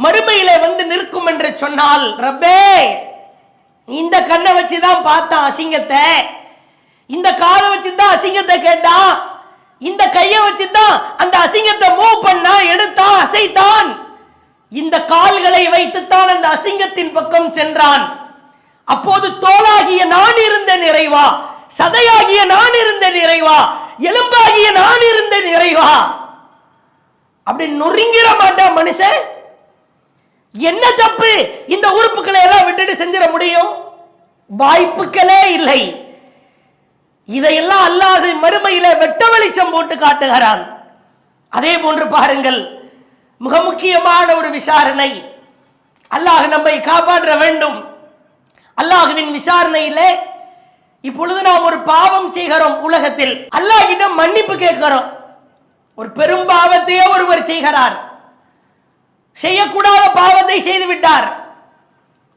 மறுமையிலே வந்து நிற்கும் என்று சொன்னால், ரப்பே, இந்த கண்ணை வச்சுதான் பார்த்தான் அசிங்கத்தை, இந்த காதை வச்சுதான் அசிங்கத்தை கேட்டான், இந்த கையை வச்சுதான் அந்த அசிங்கத்தை மூவ் பண்ணா, எடுத்தான், அசைத்தான், இந்த கால்களை வைத்துத்தான் அந்த அசிங்கத்தின் பக்கம் சென்றான். அப்போது தோலாகிய நான் இருந்த நிறைவா, சதையாகிய நான் இருந்த நிறைவா, எலும்பாகிய நான் இருந்த நிறைவா? அப்படி நொறுங்கிற மாட்டான் மனுஷன். என்ன தப்பு இந்த உறுப்புகளை எல்லாம் விட்டுட்டு செஞ்சிட முடியும்? வாய்ப்புகளே இல்லை. இதையெல்லாம் அல்லாஹ் மறுமையில வெட்ட வெளிச்சம் போட்டு காட்டுகிறான். அதே போன்று பாருங்கள், மிக முக்கியமான ஒரு விசாரணை. அல்லாஹ் நம்மை காப்பாற்ற வேண்டும். அல்லாஹ்வின் விசாரணையிலே இப்பொழுது நாம் ஒரு பாவம் செய்கிறோம். உலகத்தில் அல்லாஹ் கிட்ட மன்னிப்பு கேட்கிறோம். ஒரு பெரும் பாவத்தையே ஒருவர் செய்கிறார், செய்யக்கூடாத பாவத்தை செய்து விட்டார்.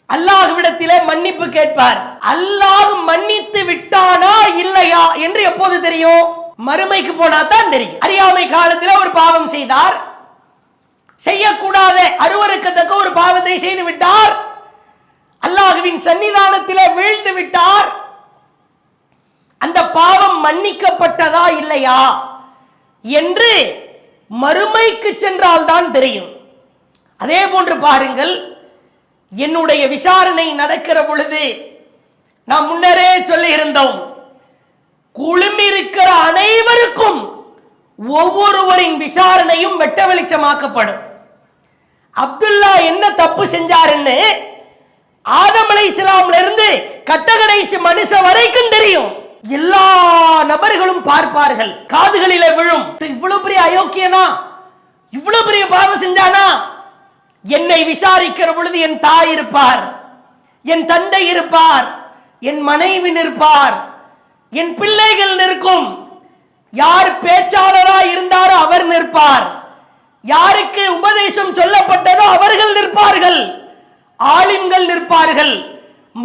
அல்லாஹ்விடத்திலே மன்னிப்பு கேட்பார். அல்லாஹ் மன்னித்து விட்டானா இல்லையா என்று எப்போது தெரியும்? மறுமைக்கு போனா தான் தெரியும். அறியாமை காலத்தில் ஒரு பாவம் செய்தார், செய்யக்கூடாத அருவருக்கத்தக்க ஒரு பாவத்தை செய்து விட்டார், அல்லாஹ்வின் சன்னிதானத்திலே வீழ்ந்து விட்டார். அந்த பாவம் மன்னிக்கப்பட்டதா இல்லையா என்று மறுமைக்கு சென்றால் தான் தெரியும். அதே போன்று பாருங்கள், என்னுடைய விசாரணை நடக்கிற பொழுது நாம் முன்னரே சொல்லி இருந்தோம், குழுமி இருக்கிற அனைவருக்கும் ஒவ்வொருவரின் விசாரணையும் வெட்ட வெளிச்சமாக்கப்படும். அப்துல்லா என்ன தப்பு செஞ்சாருன்னு ஆதம் அலைஹிஸ்ஸலாம்ல இருந்து கட்டகடைசி மனுஷன் வரைக்கும் தெரியும். எல்லா நபர்களும் பார்ப்பார்கள், காதுகளிலே விழும். இவ்வளவு பெரிய அயோக்கியனா, இவ்வளவு பெரிய பாவம் செஞ்சானா? என்னை விசாரிக்கிற பொழுது என் தாய் இருப்பார், என் தந்தை இருப்பார், என் மனைவி நிற்பார், என் பிள்ளைகள் நிற்கும். யார் பேச்சாளராய் இருந்தாரோ அவர் நிற்பார், யாருக்கு உபதேசம் சொல்லப்பட்டதோ அவர்கள் நிற்பார்கள், ஆலிம்கள் நிற்பார்கள்,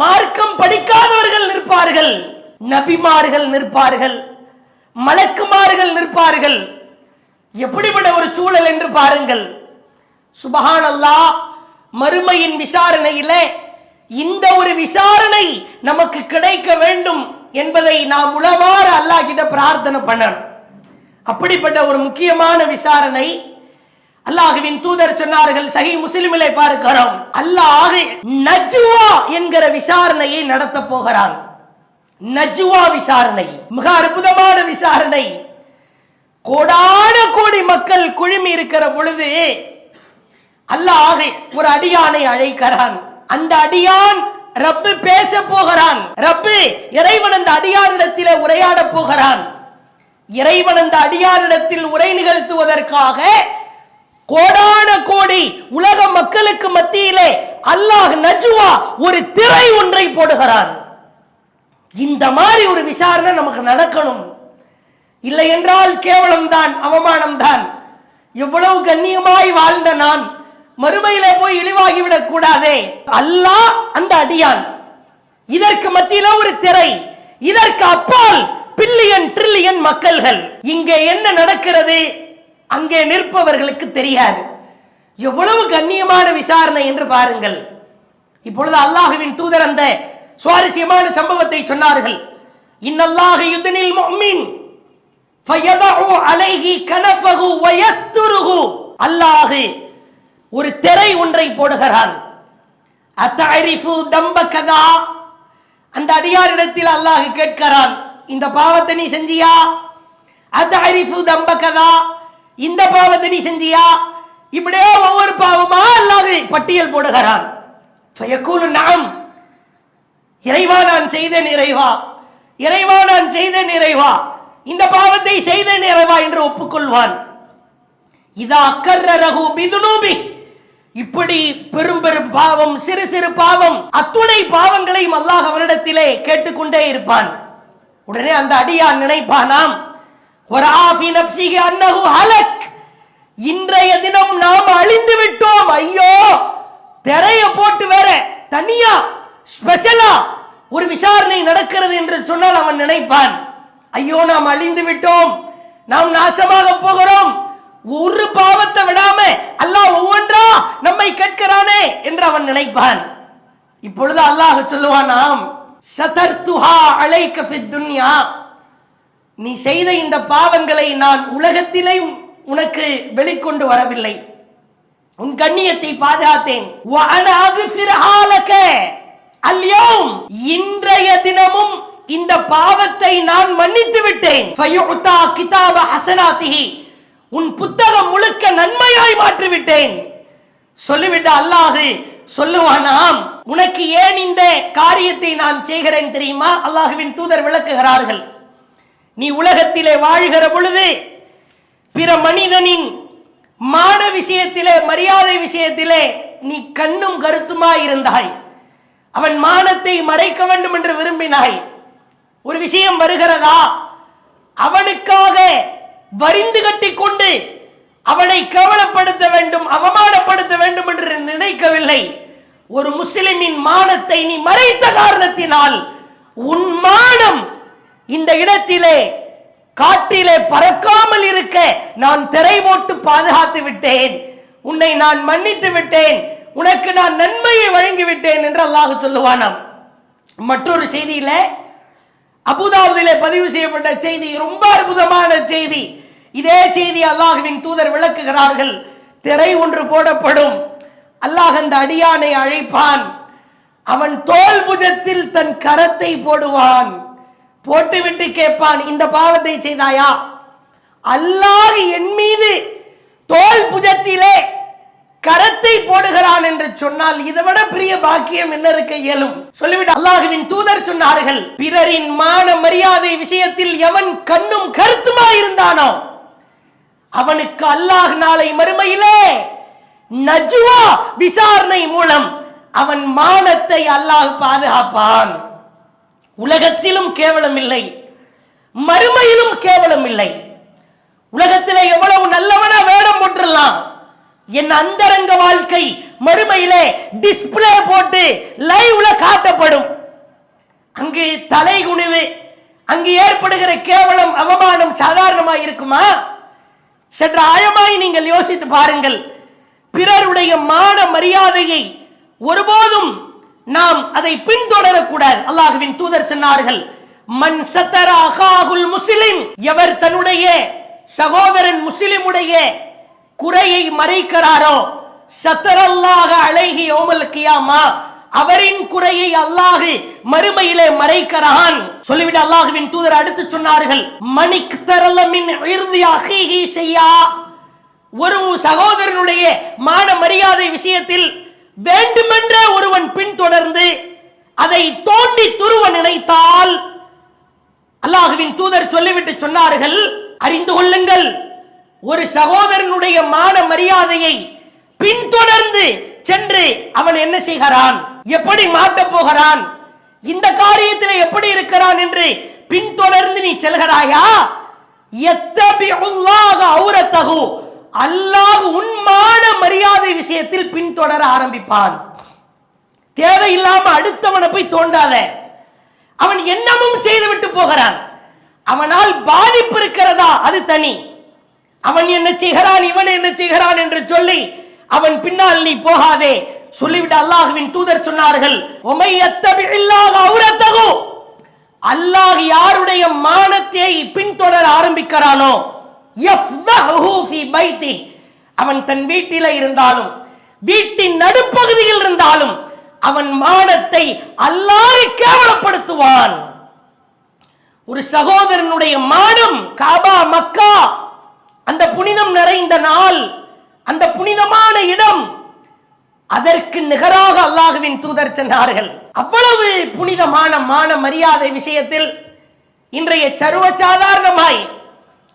மார்க்கம் படிக்காதவர்கள் நிற்பார்கள், நபிமார்கள் நிற்பார்கள், மலக்குமார்கள் நிற்பார்கள். எப்படிப்பட்ட ஒரு சூழல் என்று பாருங்கள். சுபஹானல்லாஹ். மறுமையின் விசாரணையிலே இந்த ஒரு விசாரணை நமக்கு கிடைக்க வேண்டும் என்பதை நாம் உளமாற அல்லாஹ் கிட்ட பிரார்த்தனை பண்ணணும். அப்படிப்பட்ட ஒரு முக்கியமான விசாரணை அல்லாஹ்வின் தூதர் சொன்னார்கள், சஹீஹ் முஸ்லிமிலே பார்க்கிறோம், அல்லாஹ் நஜ்வா என்கிற விசாரணையை நடத்த போகிறான். நஜ்வா விசாரணை மிக அற்புதமான விசாரணை. கோடான கோடி மக்கள் குழுமி இருக்கிற பொழுது அல்லாஹ் ஒரு அடியானை அழைக்கிறான். அந்த அடியான் ரப்பு பேச போகிறான். ரப்பு இறைவன் அந்த அடியானிடத்தில் உரையாட போகிறான். இறைவன் அந்த அடியானிடத்தில் உரை நிகழ்த்துவதற்காக கோடான கோடி உலக மக்களுக்கு மத்தியிலே அல்லாஹ் நஜ்வா ஒரு திரை ஒன்றை போடுகிறான். இந்த மாதிரி ஒரு விசாரணை நமக்கு நடக்கணும். இல்லை என்றால் கேவலம் தான், அவமானம் தான். எவ்வளவு கண்ணியமாய் வாழ்ந்த நான் மறுமையிலே போய் இழிவாகிவிடக் கூடாதே. அல்லாஹ் அந்த அடியான், இதற்கு மத்தியில ஒரு திரை, இதற்கு அப்பால் பில்லியன் ட்ரில்லியன் மக்கள்கள். இங்கே என்ன நடக்கிறது அங்கே நிற்பவர்களுக்கு தெரியாது. எவ்வளவு கண்ணியமான விசாரணை என்று பாருங்கள். இப்பொழுது அல்லாஹ்வின் தூதர் அந்த சுவாரஸ்யமான சம்பவத்தை சொன்னார்கள். இன்னல்லாஹ யுத்னில் முஃமின் ஃபயதஉ அலைஹி கனஃபஹு வயஸ்துருஹு. அல்லாஹ் ஒரு திரை ஒன்றை போடுகிறான். அத்தஅரிஃபு தம்பகதா. அந்த அடியாரிடத்தில் அல்லாஹ் கேட்கிறான், இந்த பாவத்தை நீ செஞ்சியா? அத்தஅரிஃபு தம்பகதா, இந்த பாவத்தை நீ செஞ்சியா? இப்படியே ஒவ்வொரு பாவமா அல்லாஹ் பட்டியல் போடுகிறான். ஃபயகூலு நஅம், இறைவா நான் செய்தேன் இறைவா, இறைவா நான் செய்தேன் இறைவா, இந்த பாவத்தை செய்தேன் இறைவா என்று ஒப்புக்கொள்வான். இதா அக்கர்ரஹு பிதுனூபி, இப்படி பெரும் பெரும் பாவம், சிறு சிறு பாவம், அத்துணை பாவங்களையும் அல்லாஹ் அவனிடத்திலே கேட்டுக்கொண்டே இருப்பான். உடனே அந்த அடியான் நினைப்பானாம், வராஃபி நஃப்ஸிஹி அன்னஹு ஹலக், இன்றைய தினம் நாம் அழிந்து விட்டோம், ஐயோ. திரைய போட்டு வேற தனியா ஸ்பெஷலா ஒரு விசாரணை நடக்கிறது என்று சொன்னால் அவன் நினைப்பான், ஐயோ நாம் அழிந்து விட்டோம், நாம் நாசமாக போகிறோம், ஒரு பாவத்தை விடாம அல்லாஹ் ஒவ்வொன்றா நம்மை கேட்கிறானே என்று அவன் நினைப்பான். இப்பொழுது அல்லாஹ் சொல்லுவானாம், சதர்துஹா அலைக ஃபித் துன்யா, நீ செய்த இந்த பாவங்களை நான் உலகத்திலே உனக்கு வெளிக்கொண்டு வரவில்லை, உன் கண்ணியத்தை பாதுகாத்தேன். வஅனா அக்ஃபிருஹா லக அல்யௌம், இன்றைய தினமும் இந்த பாவத்தை நான் மன்னித்து விட்டேன். ஃபயுதா கிதாப ஹஸனாத்திஹி, உன் புத்தகம் முழுக்க நன்மையாய் மாற்றி விட்டேன். சொல்லிவிட்ட அல்லாஹ் சொல்லுவானாம், உனக்கு ஏன் இந்த காரியத்தை நான் செய்கிறேன் தெரியுமா? அல்லாஹ்வின் தூதர் விளக்குகிறார்கள், நீ உலகத்திலே வாழ்கிற பொழுது பிற மனிதனின் மான விஷயத்திலே, மரியாதை விஷயத்திலே நீ கண்ணும் கருத்துமாய் இருந்தாய். அவன் மானத்தை மறைக்க வேண்டும் என்று விரும்பினாய். ஒரு விஷயம் வருகிறதா, அவனுக்காக வரிந்து கட்டிக்கொண்டு அவனை கேவலப்படுத்த வேண்டும், அவமானப்படுத்த வேண்டும் என்று நினைக்கவில்லை. ஒரு முஸ்லிமின் மானத்தை நீ மறைத்த காரணத்தினால் உன் மானம் இந்த இடத்திலே காற்றிலே பறக்காமல் இருக்க நான் திரை போட்டு பாதுகாத்து விட்டேன், உன்னை நான் மன்னித்து விட்டேன், உனக்கு நான் நன்மையை வழங்கி விட்டேன் என்று அல்லாஹ் சொல்லுவானாம். மற்றொரு செய்தியில, அபூதாவுதிலே பதிவு செய்யப்பட்ட செய்தி, ரொம்ப அற்புதமான செய்தி. இதே செய்தி அல்லாஹ்வின் தூதர் விளக்குகிறார்கள். திரை ஒன்று போடப்படும், அல்லாஹ் அந்த அடியானை அழைப்பான், அவன் தோல் புஜத்தில் தன் கரத்தை போடுவான், போட்டுவிட்டு கேட்பான், இந்த பாவத்தை செய்தாயா? அல்லாஹ் என் மீது தோல் புஜத்திலே கரத்தை போடுகிறான் என்று சொன்னால் இதை விட பெரிய பாக்கியம் என்ன இருக்க இயலும்? சொல்லிவிட்டு அல்லாஹ்வின் தூதர் சொன்னார்கள், பிறரின் மான மரியாதை விஷயத்தில் எவன் கண்ணும் கருத்துமாய் இருந்தானோ அவனுக்கு அல்லாஹ் நாளை மறுமையிலே நஜ்வா விசாரணை மூலம் அவன் மானத்தை அல்லாஹ் பாதுகாப்பான். உலகத்திலும் கேவலம் இல்லை, மறுமையிலும் கேவலம் இல்லை. உலகத்திலே எவ்வளவு நல்லவனா வேடம் போட்டுடலாம், என் அந்தரங்க வாழ்க்கை மறுமையிலே டிஸ்பிளே போட்டு லைவ்ல காட்டப்படும். அங்கு தலை குனிவு, அங்கு ஏற்படுகிற கேவலம் அவமானம் சாதாரணமாய் இருக்குமா? சற்று ஆழமாய் நீங்கள் யோசித்து பாருங்கள். பிறருடைய மான மரியாதையை ஒருபோதும் நாம் அதை பின்தொடரக்கூடாது. அல்லாஹ்வின் தூதர் சொன்னார்கள், மன் சத்தர அகாஹுல் முஸ்லிம், எவர் தன்னுடைய சகோதரன் முஸ்லிமுடைய குறையை மறைக்கிறாரோ சத்தரல்லாஹ அலைஹி யௌமல் கியாமா, அவரின் குறையை அல்லாஹ் மறுமையிலே மறைக்கிறான். சொல்லிவிட்டு அல்லாஹ்வின் தூதர் அடுத்து சொன்னார்கள், மனிக் தரல மின் இர்தி அஹீஹி ஷையா, ஒரு சகோதரனுடைய மான மரியாதை விஷயத்தில் வேண்டுமென்றே ஒருவன் பின்தொடர்ந்து அதை தோண்டி துருவ நினைத்தால் அல்லாஹ்வின் தூதர் சொல்லிவிட்டு சொன்னார்கள், அறிந்து கொள்ளுங்கள், ஒரு சகோதரனுடைய மான மரியாதையை பின்தொடர்ந்து சென்று அவன் என்ன செய்கிறான், எப்படி மாட்டப் போகிறான், இந்த காரியத்தில் எப்படி இருக்கிறான் என்று பின்தொடர்ந்து நீ செல்கிறாயா? யத்தபிஉல்லாஹ அவ்ரத்தஹு, அல்லாஹ் உன் மான மரியாதை விஷயத்தில் பின்தொடர ஆரம்பிப்பான். தேவையில்லாம அடுத்தவனை போய் தோண்டாத. அவன் என்னமும் செய்துவிட்டு போகிறான், அவனால் பாதிப்பு இருக்கிறதா அது தனி. அவன் என்ன செய்கிறான், இவன் என்ன செய்கிறான் என்று சொல்லி அவன் பின்னால் நீ போகாதே. சொல்லிவிட்டு அல்லாஹ்வின் தூதர் சொன்னார்கள், அல்லாஹ் யாருடைய மானத்தை பின்தொடர ஆரம்பிக்கிறானோ அவன் தன் வீட்டில இருந்தாலும் வீட்டின் நடுப்பகுதியில் இருந்தாலும் அவன் மானத்தை அல்லாஹ் கேவலப்படுத்துவான். ஒரு சகோதரனுடைய மானம், காபா மக்கா, அந்த புனிதம் நிறைந்த நாள், அந்த புனிதமான இடம், அதற்கு நிகராக அல்லாஹ்வின் தூதர் சென்றார்கள். அவ்வளவு புனிதமான மான மரியாதை விஷயத்தில் இன்றைய சர்வ சாதாரணமாய்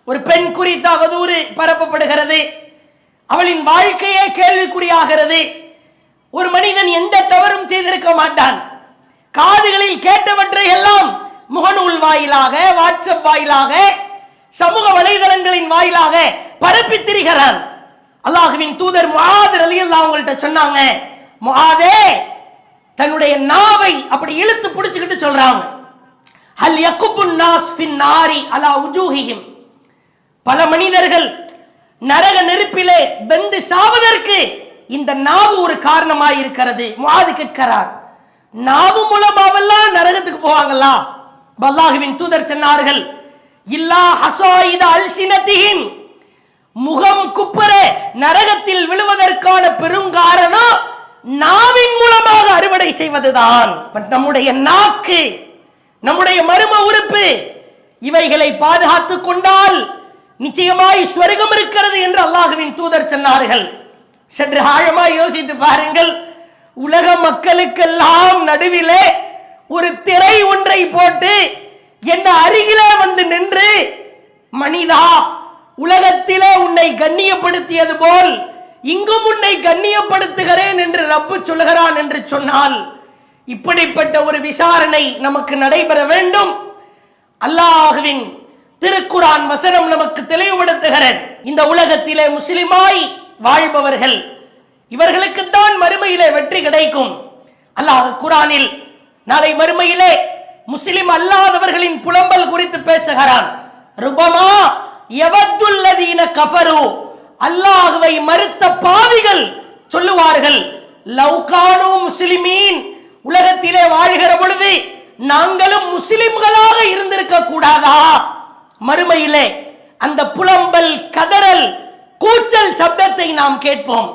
ஒரு பெண் குறித்த அவதூறு பரப்பப்படுகிறது, அவளின் வாழ்க்கையே கேள்விக்குறியாகிறது. ஒரு மனிதன் எந்த தவறும் செய்திருக்க மாட்டான், காதுகளில் கேட்டவற்றை எல்லாம் முகநூல் வாயிலாக, வாட்ஸ்அப் வாயிலாக, சமூக வலைதளங்களின் வாயிலாக பரப்பி திரிகிறான். அல்லாஹ்வின் தூதர் முஆத் ரலியல்லாஹு அவங்கள்ட்ட சொன்னாங்க, முஆதே, தன்னுடைய நாவை அப்படி இழுத்து பிடிச்சுக்கிட்டு சொல்றாங்க, ஹல் யகுபுன் நாஸ் ஃபின் நாரி அலா உஜூஹிஹிம், பல மனிதர்கள் நரக நெருப்பிலே வெந்து சாவதற்கு இந்த நாவு ஒரு காரணமாய் இருக்கிறது. முஆத் கேட்கிறார், நாவு மூலமாவெல்லாம் நரகத்துக்கு போவாங்களா? அல்லாஹ்வின் தூதர் சொன்னார்கள், இல்லா ஹஸாயித அல்சினதிஹிம், முகம் குப்புற நரகத்தில் விழுவதற்கான பெருங்காரணம் நாவின் மூலமாக அறுவடை செய்வதுதான். நம்முடைய நாக்கு, நம்முடைய மர்ம உறுப்பு, இவைகளை பாதுகாத்துக் கொண்டால் நிச்சயமாய் ஸ்வர்க்கம் இருக்கிறது என்று அல்லாஹ்வின் தூதர் சொன்னார்கள். சற்று ஆழமாய் யோசித்து பாருங்கள். உலக மக்களுக்கெல்லாம் நடுவிலே ஒரு திரை ஒன்றை போட்டு என்ன அருகிலே வந்து நின்று, மனிதா, உலகத்திலே உன்னை கண்ணியப்படுத்தியது போல் இங்கும் உன்னை கண்ணியப்படுத்துகிறேன் என்று ரப்பு சொல்கிறான் என்று சொன்னால், இப்படிப்பட்ட ஒரு விசாரணை நமக்கு நடைபெற வேண்டும். அல்லாஹ்வின் திருக்குர்ஆன் வசனம் நமக்கு தெளிவுபடுத்துகிறது. இந்த உலகத்திலே முஸ்லிமாய் வாழ்பவர்கள், இவர்களுக்குத்தான் மறுமையிலே வெற்றி கிடைக்கும். அல்லாஹ் குர்ஆனில் நாளை மறுமையிலே முஸ்லிம் அல்லாதவர்களின் புலம்பல் குறித்து பேசுகிறான். ருபமா யவத்துல்லதீன கஃபரு, அல்லாஹ்வை மறுத்த பாவிகள் சொல்லுவார்கள், லவ்கானு முஸ்லிமீன், உலகத்திலே வாழ்கிற பொழுது நாங்களும் முஸ்லிம்களாக இருந்திருக்க கூடாதா? மறுமையிலே அந்த புலம்பல், கதறல், கூச்சல் சப்தத்தை நாம் கேட்போம்.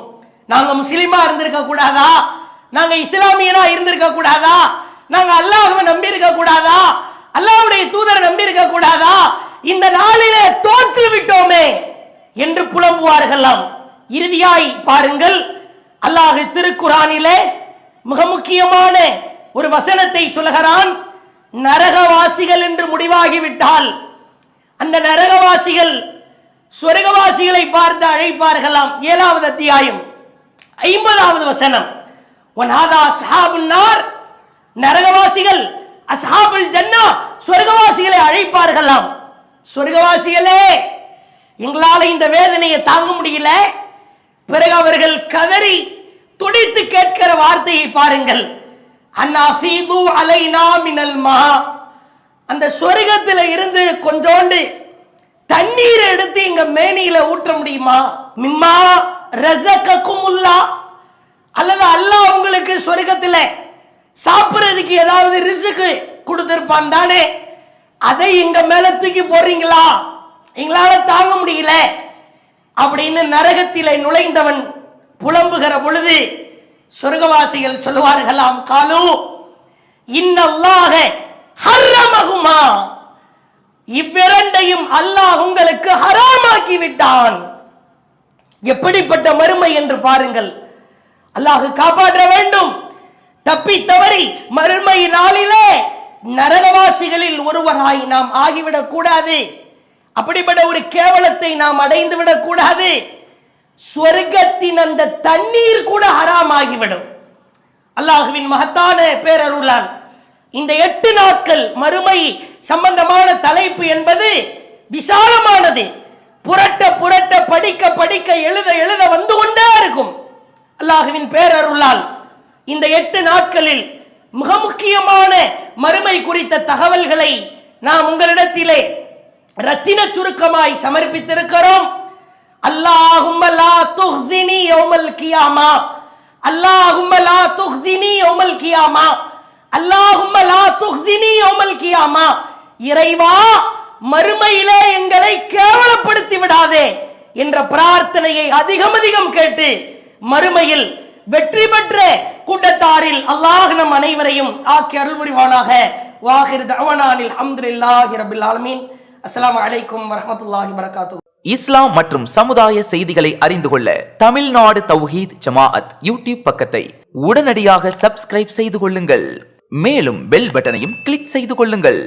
நாங்க முஸ்லிமா இருந்திருக்க கூடாதா? நாங்க இஸ்லாமியனா இருந்திருக்க கூடாதா? நாங்க அல்லாஹ்வை நம்பி இருக்க கூடாதா? அல்லாஹ்வுடைய தூதரை நம்பி இருக்க கூடாதா இந்த நாளிலே தோற்று விட்டோமே என்று புலம்புவார்களாம். இறுதியாய் பாருங்கள், அல்லாஹ் திருக்குரானிலே மிக முக்கியமான ஒரு வசனத்தை சொல்கிறான். நரகவாசிகள் என்று முடிவாகிவிட்டால் அந்த நரகவாசிகள் சொர்க்கவாசிகளை பார்த்து அழைப்பார்களாம். 7வது அத்தியாயம் 50வது வசனம். வனாதா அஸ்ஹாபுன் நார், நரகவாசிகள் அஸ்ஹாபுல் ஜன்னா சொர்க்கவாசிகளை அழைப்பார்களாம். சொர்க்கவாசிகளே, எங்களால் இந்த வேதனையை தாங்க முடியல. பிறகு அவர்கள் கதறி துடித்து கேட்கிற வார்த்தையை பாருங்கள். அன்னாஃபீது அலைனா மினல் மா, அந்த சொர்க்கத்தில் இருந்து கொஞ்சோண்டு தண்ணீர் எடுத்து இங்க மேனியில ஊற்ற முடியுமா? மிம்மா ரஸககுமுல்லாஹ், அல்லது அல்லாஹ் உங்களுக்கு சொர்க்கத்தில் சாப்பிடுறதுக்கு ஏதாவது ரிஸ்க் கொடுத்திருப்பான் தானே, அதை இங்க மேல தூக்கி போடுறீங்களா? எங்களால தாங்க முடியல அப்படின்னு நரகத்திலே நுழைந்தவன் புலம்புகிற பொழுது சொர்க்கவாசிகள் சொல்லுவார்களாம், காலு இன்னல்லாஹ ஹர்ரமஹுமா, இவ்விரண்டையும் அல்லாஹ் உங்களுக்கு ஹராமாக்கி விட்டான். எப்படிப்பட்ட மறுமை என்று பாருங்கள். அல்லாஹ் காப்பாற்ற வேண்டும். தப்பி தவறி மறுமை நாளிலே நரகவாசிகளில் ஒருவராய் நாம் ஆகிவிடக் கூடாது. அப்படிப்பட்ட ஒரு கேவலத்தை நாம் அடைந்து விடக் கூடாது. சொர்க்கத்தின் அந்த தண்ணீர் கூட ஹராமாகிவிடும். அல்லாஹுவின் மகத்தான பேரருளால் இந்த 8 நாட்கள் மறுமை சம்பந்தமான தலைப்பு என்பது விசாலமானது. புரட்ட புரட்ட படிக்க படிக்க எழுத எழுத வந்து கொண்டே இருக்கும். அல்லாஹுவின் பேரருளால் இந்த 8 நாட்களில் மிக முக்கியமான மறுமை குறித்த தகவல்களை நாம் உங்களிடத்திலே ரத்தின சுருக்கமாய் சமர்ப்பித்திருக்கிறோம். அல்லாஹும்ம லா துஹ்ஸினி யௌமல் கியாமா, அல்லாஹும்ம லா துஹ்ஸினி யௌமல் கியாமா, அல்லாஹும்ம லா துஹ்ஸினி யௌமல் கியாமா. இறைவா, மறுமையிலே எங்களை கேவலப்படுத்தி விடாதே என்ற பிரார்த்தனையை அதிகம் அதிகம் கேட்டு மறுமையில் வெற்றி பெற்ற கூட்டத்தாரில் அல்லாஹ் நம் அனைவரையும் ஆக்கி அருள் புரிவானாக. வாஹிர் தஅவானானில் அல்ஹம்துலில்லாஹி ரப்பில் ஆலமீன். அஸ்ஸலாமு அலைக்கும் வரஹ்மத்துல்லாஹி வபரகாத்துஹு. இஸ்லாம் மற்றும் சமுதாய செய்திகளை அறிந்து கொள்ள தமிழ்நாடு தௌஹீத் ஜமாஅத் யூடியூப் பக்கத்தை உடனடியாக சப்ஸ்கிரைப் செய்து கொள்ளுங்கள். மேலும் பெல் பட்டனையும் கிளிக் செய்து கொள்ளுங்கள்.